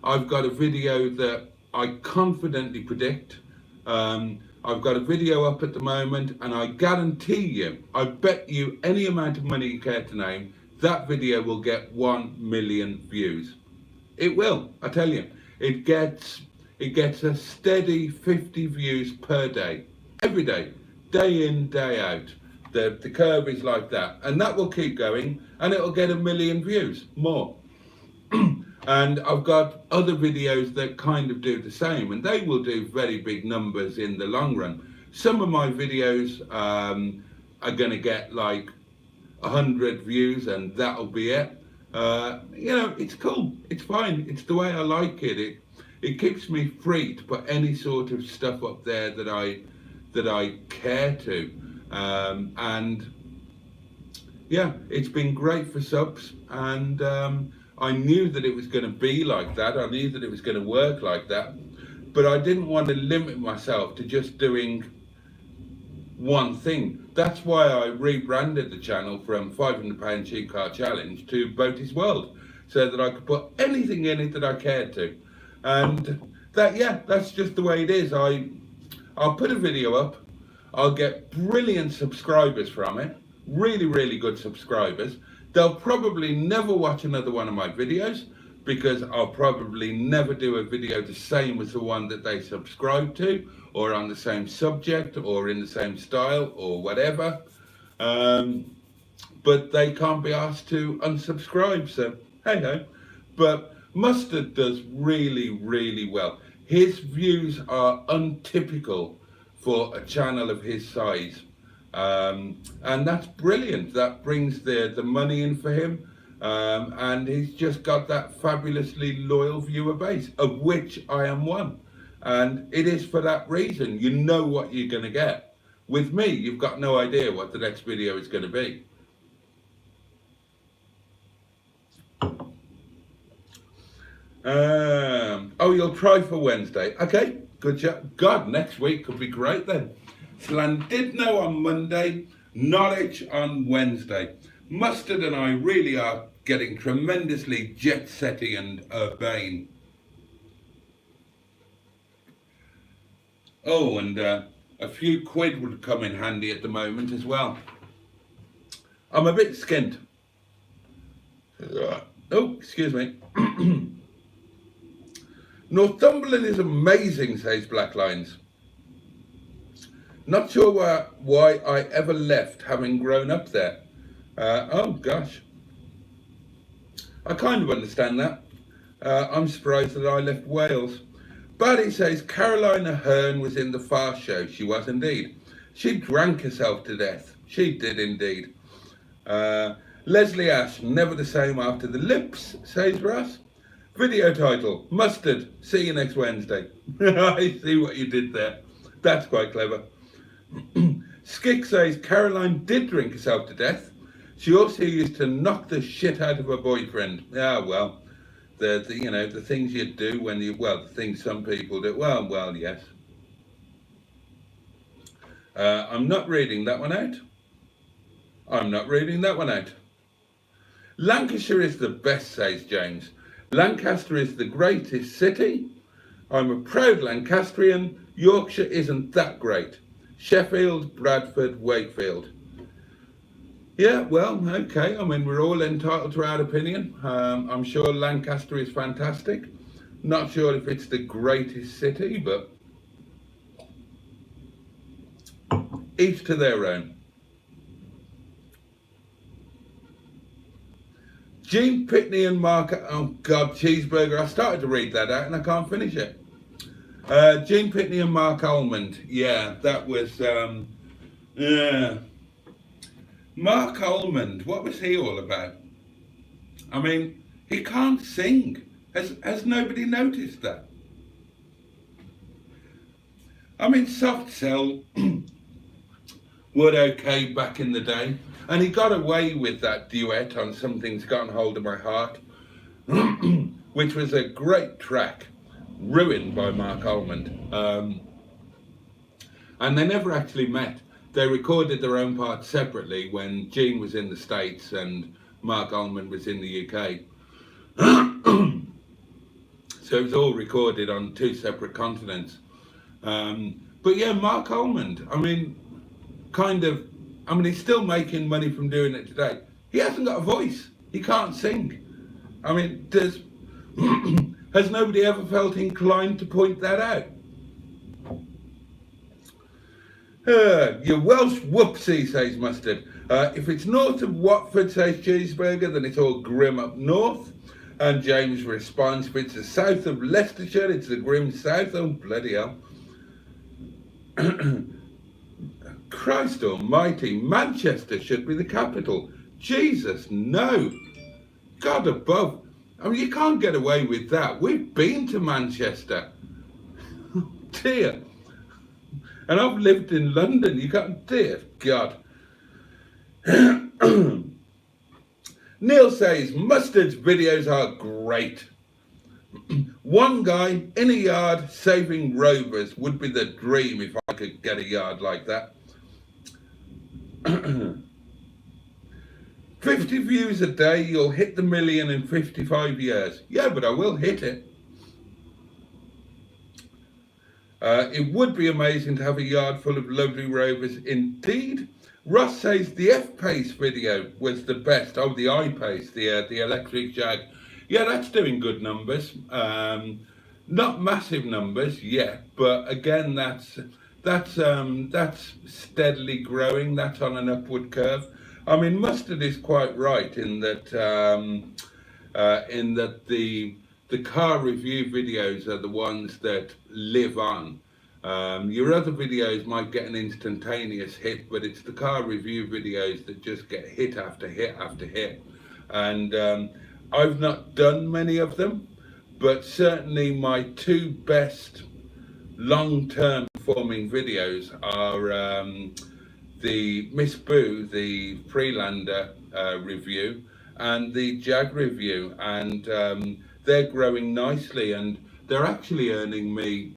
[SPEAKER 2] I've got a video that I confidently predict. I've got a video up at the moment, and I guarantee you, I bet you any amount of money you care to name, that video will get 1 million views. It will, I tell you. It gets a steady 50 views per day, every day, day in, day out. The curve is like that, and that will keep going, and it'll get 1 million views more. And I've got other videos that kind of do the same, and they will do very big numbers in the long run. Some of my videos are going to get like 100 views, and that'll be it. It's cool, it's fine, it's the way I like it. It keeps me free to put any sort of stuff up there that I care to. And yeah, it's been great for subs, and I knew that it was going to be like that. I knew that it was going to work like that, but I didn't want to limit myself to just doing one thing. That's why I rebranded the channel from £500 Cheap Car Challenge to Boaty's World, so that I could put anything in it that I cared to. And that's just the way it is. I'll put a video up, I'll get brilliant subscribers from it, really, really good subscribers. They'll probably never watch another one of my videos, because I'll probably never do a video the same as the one that they subscribe to, or on the same subject, or in the same style, or whatever. But they can't be asked to unsubscribe, so hey ho. But Mustard does really, really well. His views are untypical for a channel of his size. And that's brilliant. That brings the money in for him. And he's just got that fabulously loyal viewer base, of which I am one. And it is for that reason. You know what you're going to get With me, you've got no idea what the next video is going to be. Oh, you'll try for Wednesday. Okay, good job. God, next week could be great then. Llandudno on Monday, Norwich on Wednesday. Mustard and I really are getting tremendously jet-setty and urbane. Oh, and a few quid would come in handy at the moment as well. I'm a bit skint. Oh, excuse me. Northumberland is amazing, says Black Lines. Not sure why I ever left, having grown up there. Oh gosh. I kind of understand that. I'm surprised that I left Wales. Boaty says Caroline Aherne was in the Fast Show. She was indeed. She drank herself to death. She did indeed. Leslie Ash, never the same after the lips, says Ross. Video title, Mustard, see you next Wednesday. I see what you did there. That's quite clever. Skick says Caroline did drink herself to death. She also used to knock the shit out of her boyfriend. Ah, well, the things you do when you, well, the things some people do. Well, yes. I'm not reading that one out. I'm not reading that one out. Lancashire is the best, says James. Lancaster is the greatest city. I'm a proud Lancastrian. Yorkshire isn't that great. Sheffield, Bradford, Wakefield. Yeah, well, okay. I mean, we're all entitled to our opinion. I'm sure Lancaster is fantastic. Not sure if it's the greatest city, but each to their own. Gene Pitney and Mark, oh God, Cheeseburger. I started to read that out and I can't finish it. Gene Pitney and Mark Almond. Yeah, that was, yeah. Mark Almond, what was he all about? I mean, he can't sing. Has nobody noticed that? I mean, Soft Cell were okay back in the day. And he got away with that duet on Something's Gotten Hold of My Heart, which was a great track, ruined by Mark Almond. And they never actually met. They recorded their own parts separately when Gene was in the States and Mark Almond was in the UK. So it was all recorded on two separate continents. But yeah, Mark Almond, I mean, he's still making money from doing it today. He hasn't got a voice. He can't sing. I mean, has nobody ever felt inclined to point that out? You Welsh whoopsie, says Mustard. If it's north of Watford, says Cheeseburger, then it's all grim up north. And James responds, if it's the south of Leicestershire, it's the grim south. Oh, bloody hell. Christ almighty, Manchester should be the capital. Jesus, no. God above. I mean, you can't get away with that. We've been to Manchester. Dear. And I've lived in London. You can't, dear God. Neil says, Mustard's videos are great. One guy in a yard saving rovers would be the dream if I could get a yard like that. 50 views a day, you'll hit the million in 55 years. Yeah, but I will hit it. It would be amazing to have a yard full of lovely rovers indeed. Ross says the F-Pace video was the best. Oh, the I-Pace, the electric Jag. Yeah, that's doing good numbers. Not massive numbers yet, but again, that's steadily growing. That's on an upward curve. I mean, Mustard is quite right in that the car review videos are the ones that live on. Your other videos might get an instantaneous hit, but it's the car review videos that just get hit after hit after hit. And I've not done many of them, but certainly my two best long-term performing videos are the Miss Boo, the Freelander review, and the Jag review, and they're growing nicely, and they're actually earning me,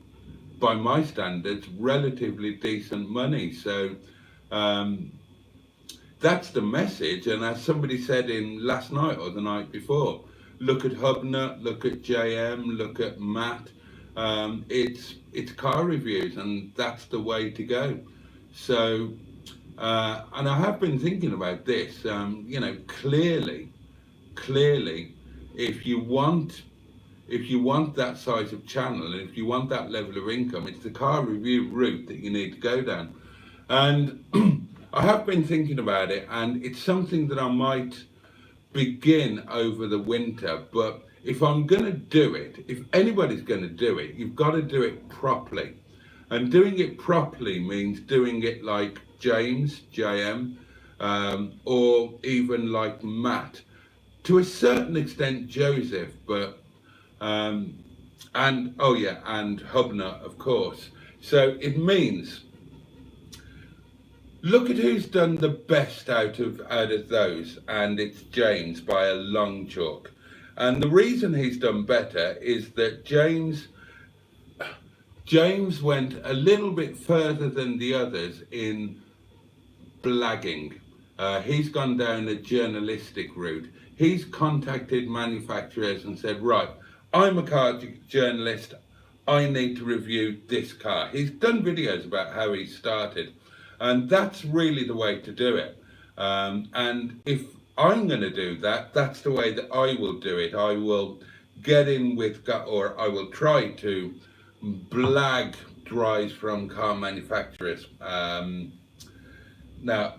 [SPEAKER 2] by my standards, relatively decent money. So that's the message. And as somebody said in last night or the night before, look at Hubnut, look at JM, look at Matt. It's car reviews, and that's the way to go. So and I have been thinking about this. You know, clearly, if you want that size of channel, and if you want that level of income, it's the car review route that you need to go down. And I have been thinking about it, and it's something that I might begin over the winter. But if I'm going to do it, if anybody's going to do it, you've got to do it properly. And doing it properly means doing it like James, JM, or even like Matt, to a certain extent Joseph, but and oh yeah, and Hubnut, of course. So it means, look at who's done the best out of those, and it's James by a long chalk. And the reason he's done better is that James went a little bit further than the others in blagging. He's gone down a journalistic route. He's contacted manufacturers and said, right, I'm a car journalist, I need to review this car. He's done videos about how he started, and that's really the way to do it. And if I'm going to do that, that's the way that I will do it. I will get in with, or I will try to blag drives from car manufacturers. Now,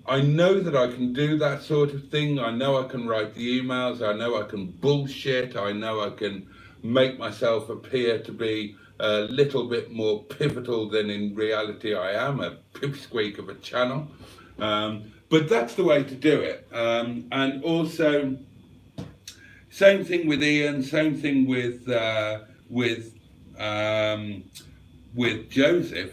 [SPEAKER 2] I know that I can do that sort of thing. I know I can write the emails. I know I can bullshit. I know I can make myself appear to be a little bit more pivotal than in reality I am, a pipsqueak of a channel. But that's the way to do it. And also, same thing with Ian, same thing with Joseph.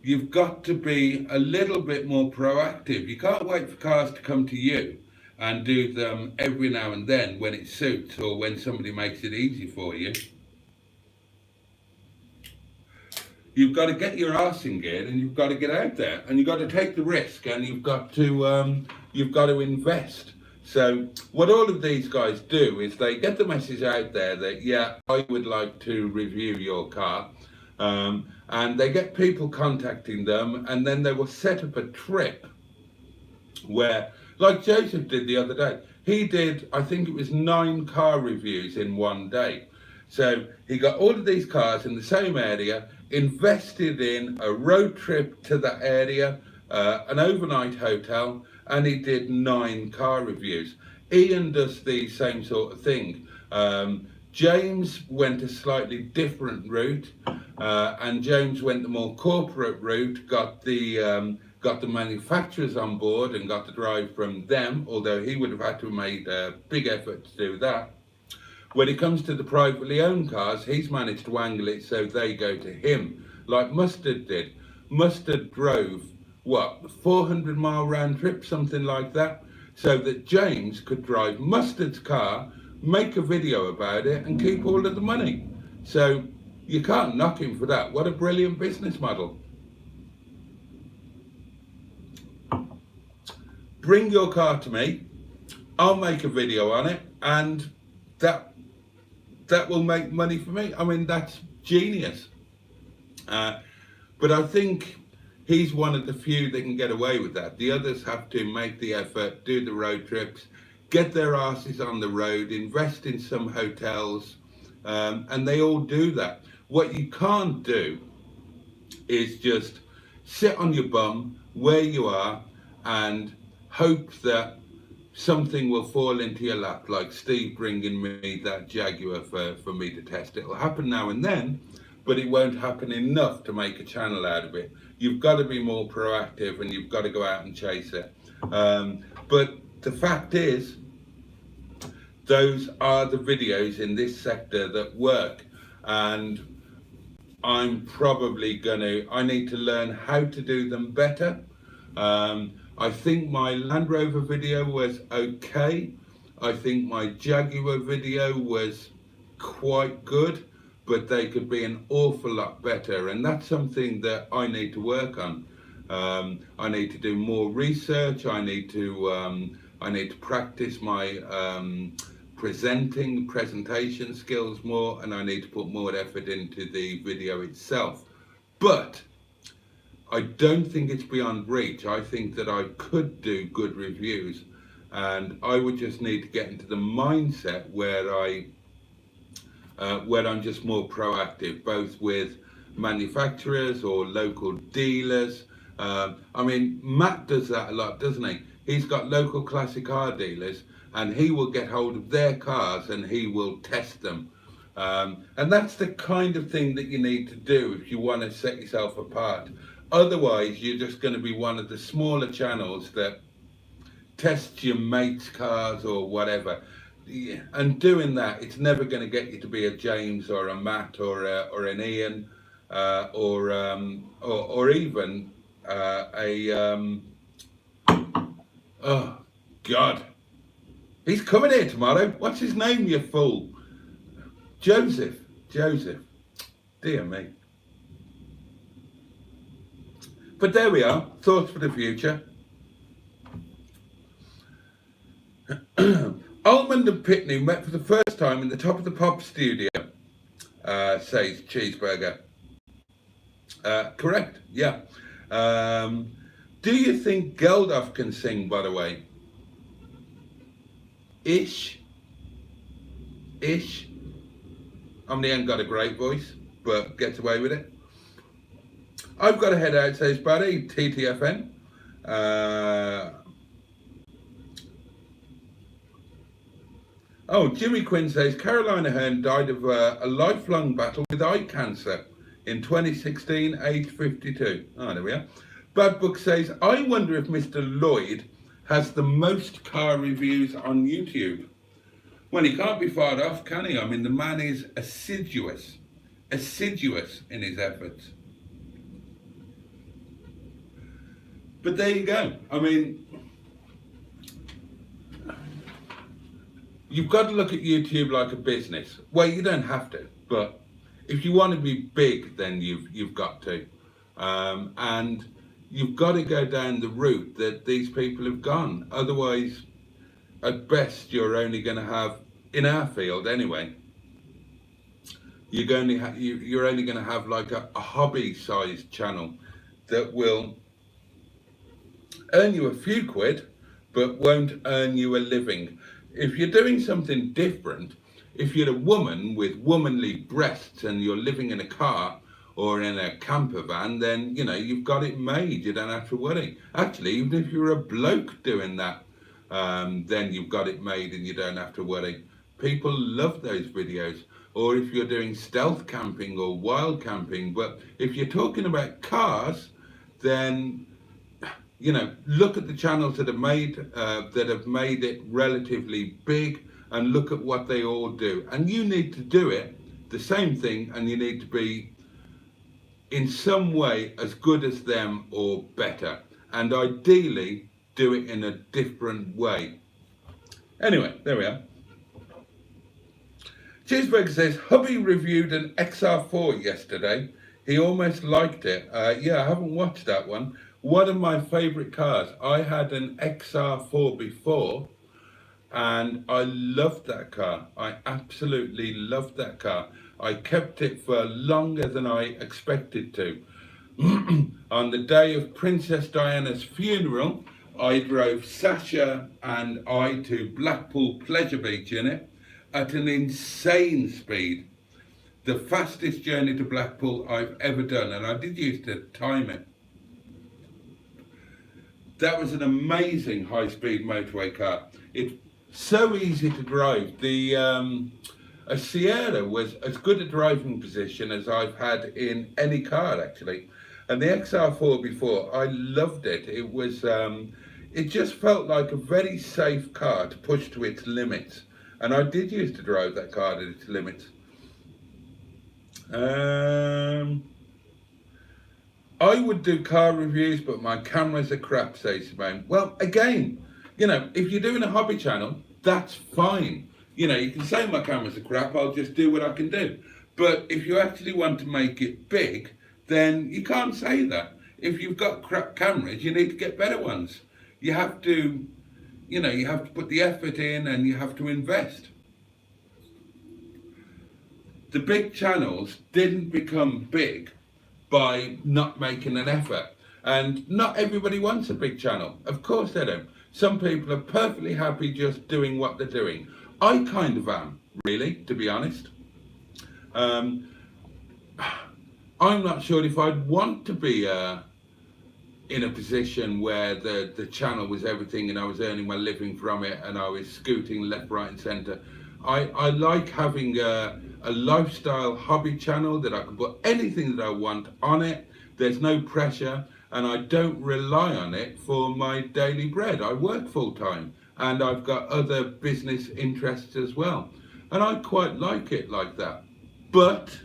[SPEAKER 2] You've got to be a little bit more proactive. You can't wait for cars to come to you and do them every now and then when it suits, or when somebody makes it easy for you. You've got to get your arse in gear, and you've got to get out there, and you've got to take the risk, and you've got to invest. So what all of these guys do is they get the message out there that, yeah, I would like to review your car. And they get people contacting them, and then they will set up a trip where, like Joseph did the other day, he did, I think it was 9 car reviews in one day. So he got all of these cars in the same area, invested in a road trip to that area, an overnight hotel, and he did 9 car reviews. Ian does the same sort of thing. James went a slightly different route, and James went the more corporate route, got the manufacturers on board and got the drive from them, although he would have had to have made a big effort to do that. When it comes to the privately owned cars, he's managed to angle it so they go to him, like Mustard did. Mustard drove, what, 400-mile round trip, something like that, so that James could drive Mustard's car, make a video about it, and keep all of the money. So you can't knock him for that. What a brilliant business model. Bring your car to me, I'll make a video on it, and that will make money for me. I mean, that's genius. But I think he's one of the few that can get away with that. The others have to make the effort, do the road trips, get their asses on the road, invest in some hotels, and they all do that. What you can't do is just sit on your bum where you are and hope that something will fall into your lap, like Steve bringing me that Jaguar for me to test. It'll happen now and then, but it won't happen enough to make a channel out of it. You've got to be more proactive, and you've got to go out and chase it. But the fact is, those are the videos in this sector that work. And I'm probably I need to learn how to do them better. I think my Land Rover video was okay. I think my Jaguar video was quite good, but they could be an awful lot better, and that's something that I need to work on. I need to do more research. I need to practice my presentation skills more, and I need to put more effort into the video itself. But I don't think it's beyond reach. I think that I could do good reviews, and I would just need to get into the mindset where I'm just more proactive, both with manufacturers or local dealers. I mean, Matt does that a lot, doesn't he? He's got local classic car dealers, and he will get hold of their cars and he will test them. And that's the kind of thing that you need to do if you want to set yourself apart. Otherwise, you're just going to be one of the smaller channels that tests your mate's cars or whatever. And doing that, it's never going to get you to be a James or a Matt or an Ian or even oh God, he's coming here tomorrow. What's his name, you fool? Joseph. Dear me. But there we are. Thoughts for the future. Almond and Pitney met for the first time in the Top of the Pop studio, says Cheeseburger. Correct, yeah. Do you think Geldof can sing, by the way? Ish. I mean, he ain't got a great voice, but gets away with it. I've got to head out, says Buddy, TTFN. Jimmy Quinn says Caroline Aherne died of a lifelong battle with eye cancer in 2016, age 52. Oh, there we are. Bad Book says, I wonder if Mr. Lloyd has the most car reviews on YouTube. Well, he can't be far off, can he? I mean, the man is assiduous in his efforts. But there you go. I mean, you've got to look at YouTube like a business. Well, you don't have to, but if you want to be big, then you've got to. And you've got to go down the route that these people have gone. Otherwise, at best, you're only going to have, in our field anyway, you're only going to have like a hobby-sized channel that will earn you a few quid, but won't earn you a living. If you're doing something different, if you're a woman with womanly breasts and you're living in a car or in a camper van, then, you know, you've got it made. You don't have to worry. Actually, even if you're a bloke doing that, then you've got it made and you don't have to worry. People love those videos. Or if you're doing stealth camping or wild camping. But if you're talking about cars, then, you know, look at the channels that have made it relatively big, and look at what they all do. And you need to do it the same thing, and you need to be in some way as good as them or better, and ideally do it in a different way. Anyway, there we are. Cheeseburger says, hubby reviewed an XR4 yesterday. He almost liked it. Yeah, I haven't watched that one. One of my favourite cars. I had an XR4 before, and I loved that car. I absolutely loved that car. I kept it for longer than I expected to. On the day of Princess Diana's funeral, I drove Ssshhh and I to Blackpool Pleasure Beach in it at an insane speed. The fastest journey to Blackpool I've ever done, and I did used to time it. That was an amazing high-speed motorway car. It's so easy to drive. A Sierra was as good a driving position as I've had in any car, actually. And the XR4 before, I loved it. It was, it just felt like a very safe car to push to its limits. And I did used to drive that car to its limits. I would do car reviews, but my cameras are crap, says Simone. Well, again, you know, if you're doing a hobby channel, that's fine. You know, you can say my cameras are crap, I'll just do what I can do. But if you actually want to make it big, then you can't say that. If you've got crap cameras, you need to get better ones. You have to, you know, you have to put the effort in and you have to invest. The big channels didn't become big by not making an effort. And not everybody wants a big channel. Of course they don't. Some people are perfectly happy just doing what they're doing. I kind of am, really, to be honest. I'm not sure if I'd want to be in a position where the channel was everything and I was earning my living from it and I was scooting left, right and centre. I like having a lifestyle hobby channel that I can put anything that I want on it. There's no pressure and I don't rely on it for my daily bread. I work full time and I've got other business interests as well. And I quite like it like that. But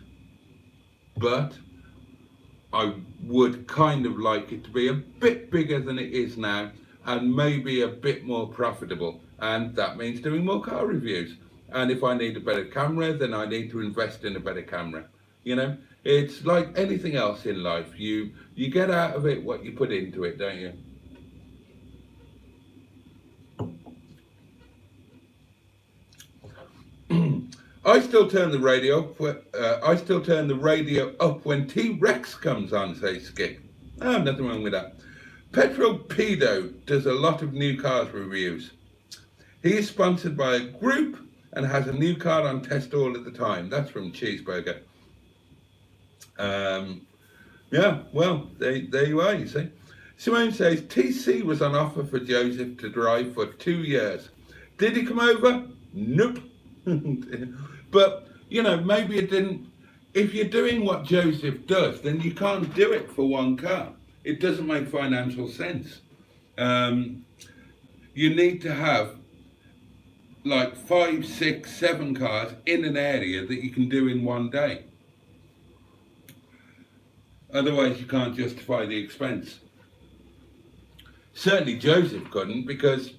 [SPEAKER 2] I would kind of like it to be a bit bigger than it is now and maybe a bit more profitable. And that means doing more car reviews. And if I need a better camera, then I need to invest in a better camera. You know, it's like anything else in life. You get out of it what you put into it, don't you? I still turn the radio up when T-Rex comes on, says Skip. Oh, nothing wrong with that. Petrol Pedo does a lot of new cars reviews. He is sponsored by a group and has a new car on test all of the time. That's from Cheeseburger. Yeah, well, there you are, you see. Simone says, TC was on offer for Joseph to drive for 2 years. Did he come over? Nope. But, you know, maybe it didn't. If you're doing what Joseph does, then you can't do it for one car. It doesn't make financial sense. You need to have like 5, 6, 7 cars in an area that you can do in one day. Otherwise, you can't justify the expense. Certainly Joseph couldn't because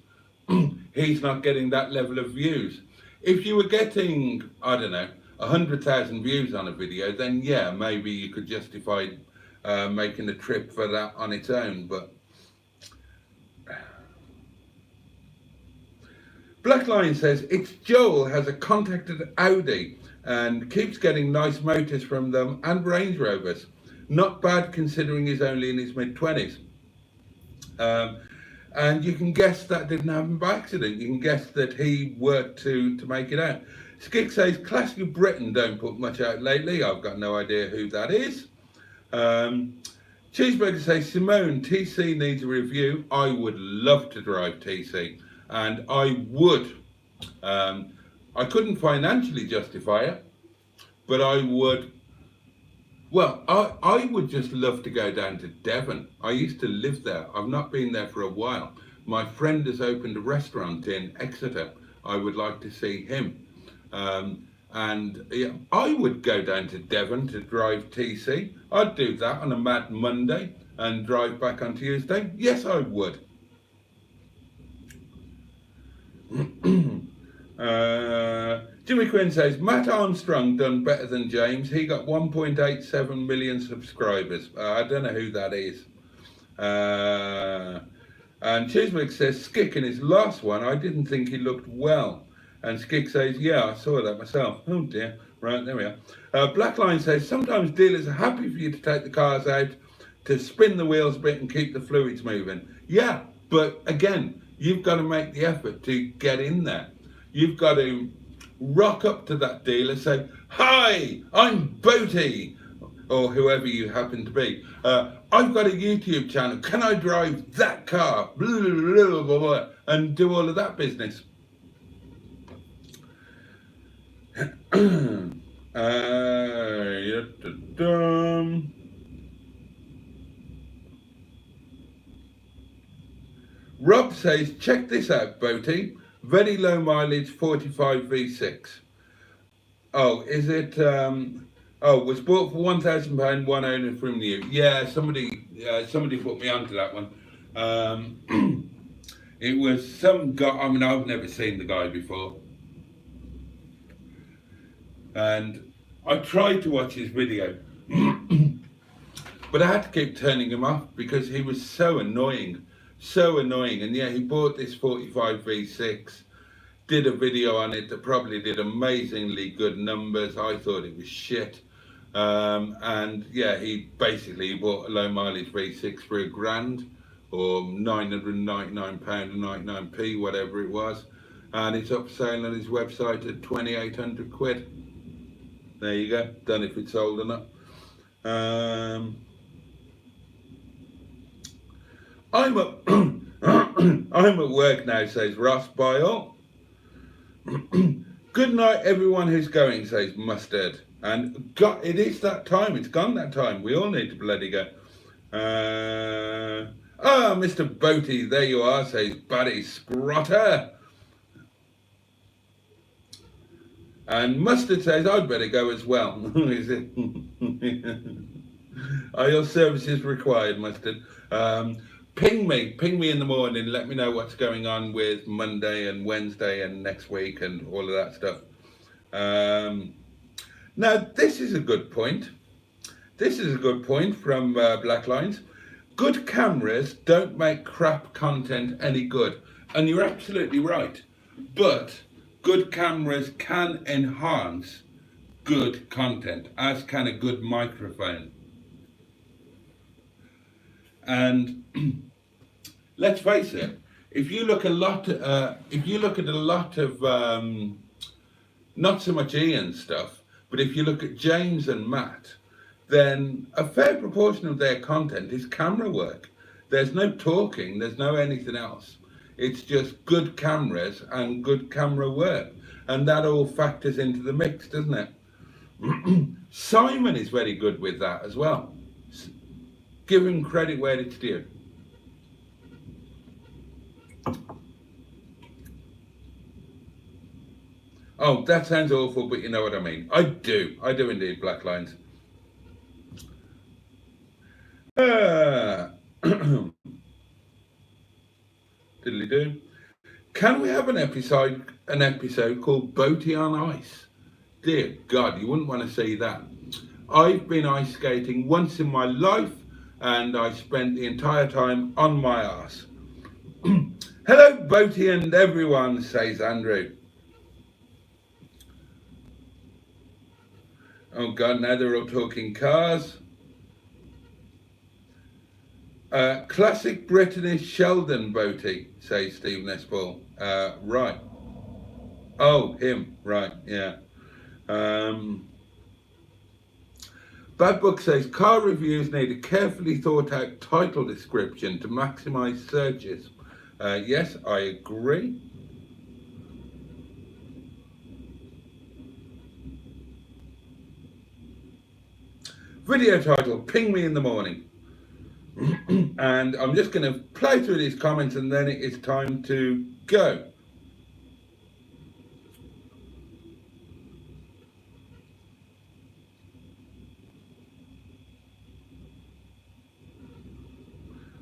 [SPEAKER 2] he's not getting that level of views. If you were getting, I don't know, 100,000 views on a video, then yeah, maybe you could justify making a trip for that on its own, but Black Lion says, it's Joel has a contacted Audi and keeps getting nice motors from them and Range Rovers. Not bad considering he's only in his mid-20s. And you can guess that didn't happen by accident. You can guess that he worked to make it out. Skik says, Classic Britain don't put much out lately. I've got no idea who that is. Cheeseburger says, Simone, TC needs a review. I would love to drive TC. And I would. I couldn't financially justify it, but I would. Well, I would just love to go down to Devon. I used to live there. I've not been there for a while. My friend has opened a restaurant in Exeter. I would like to see him. And yeah, I would go down to Devon to drive TC. I'd do that on a mad Monday and drive back on Tuesday. Yes, I would. Jimmy Quinn says, Matt Armstrong done better than James. He got 1.87 million subscribers. I don't know who that is. And Chiswick says, Skik in his last one, I didn't think he looked well. And Skik says, yeah, I saw that myself. Oh dear. Right, there we are. Blackline says, sometimes dealers are happy for you to take the cars out to spin the wheels a bit and keep the fluids moving. Yeah, but again, you've got to make the effort to get in there. You've got to rock up to that dealer, say, hi, I'm Boaty, or whoever you happen to be. I've got a YouTube channel. Can I drive that car? Blah, blah, blah, blah, blah, and do all of that business. Rob says, check this out, Boaty. Very low mileage 45 V6. Oh, is it Oh, was bought for £1,000, one owner from you. Yeah, somebody put me onto that one. It was some guy. I mean, I've never seen the guy before, and I tried to watch his video, but I had to keep turning him off because he was so annoying, so annoying. And yeah, he bought this 45 V6, did a video on it that probably did amazingly good numbers. I thought it was shit. And yeah, he bought a low mileage V6 for £1,000 or £999 and 99p, whatever it was, and it's up for sale on his website at £2,800. There you go. Don't know if it's sold or not. I'm at I'm at work now, says Ross Byle. Good night, everyone who's going, says Mustard. And God, it is that time. It's gone that time. We all need to bloody go. Mr. Boaty, there you are, says Buddy Scrotter. And Mustard says, I'd better go as well. Is it? Are your services required, Mustard? Ping me in the morning. Let me know what's going on with Monday and Wednesday and next week and all of that stuff. Now, this is a good point. This is a good point from Black Lines. Good cameras don't make crap content any good. And you're absolutely right. But good cameras can enhance good content, as can a good microphone. And let's face it, if you look at a lot of not so much Ian stuff, but if you look at James and Matt, then a fair proportion of their content is camera work. There's no talking, there's no anything else. It's just good cameras and good camera work. And that all factors into the mix, doesn't it? Simon is very good with that as well. Give him credit where it's due. Oh, that sounds awful, but you know what I mean. I do indeed, Black Lines. Diddly do. Can we have an episode called Boaty on Ice? Dear God, you wouldn't want to see that. I've been ice skating once in my life, and I spent the entire time on my arse. Hello, Boaty and everyone, says Andrew. Oh God, now they're all talking cars. Classic British Sheldon Boaty, says Stephen S. Paul. Right. Oh, him. Right, yeah. Bad Book says, car reviews need a carefully thought out title description to maximise searches. Yes, I agree. Video title, Ping Me in the Morning. And I'm just going to play through these comments and then it is time to go.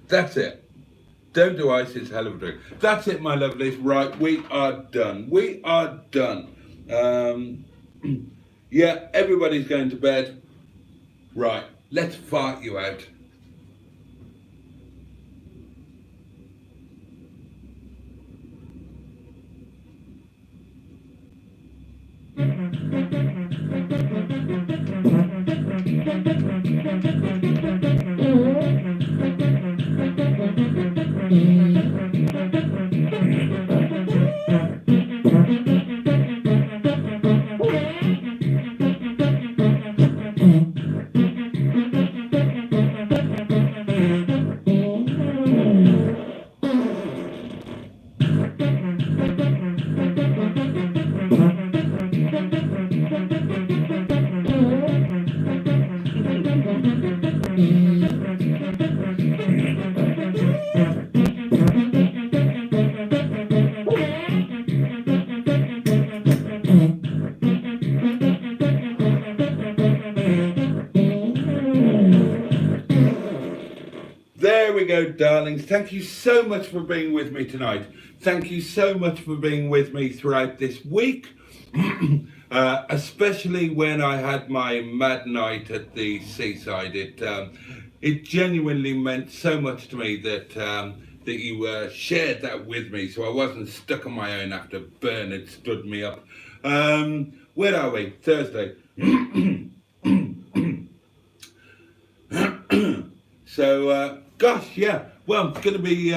[SPEAKER 2] That's it. Don't do ice, it's hell of a drink. That's it, my lovelies. Right, we are done. We are done. Yeah, everybody's going to bed. Right, let's fart you out. radio darlings, thank you so much for being with me tonight. Thank you so much for being with me throughout this week, especially when I had my mad night at the seaside. It genuinely meant so much to me that that you shared that with me, so I wasn't stuck on my own after Bernard stood me up. Where are we? Thursday. So, gosh, yeah. Well, it's going to be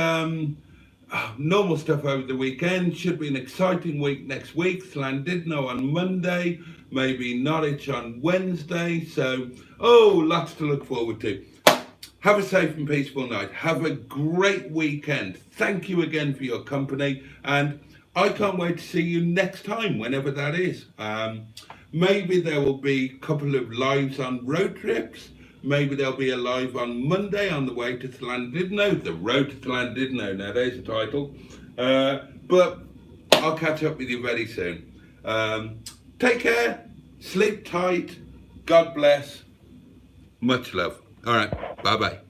[SPEAKER 2] normal stuff over the weekend. Should be an exciting week next week. Llandudno on Monday, maybe Norwich on Wednesday. So, lots to look forward to. Have a safe and peaceful night. Have a great weekend. Thank you again for your company. And I can't wait to see you next time, whenever that is. Maybe there will be a couple of lives on road trips. Maybe there'll be a live on Monday on the way to Llandudno, the road to Llandudno. Now there's the title. But I'll catch up with you very soon. Take care, sleep tight, God bless, much love. All right, bye-bye.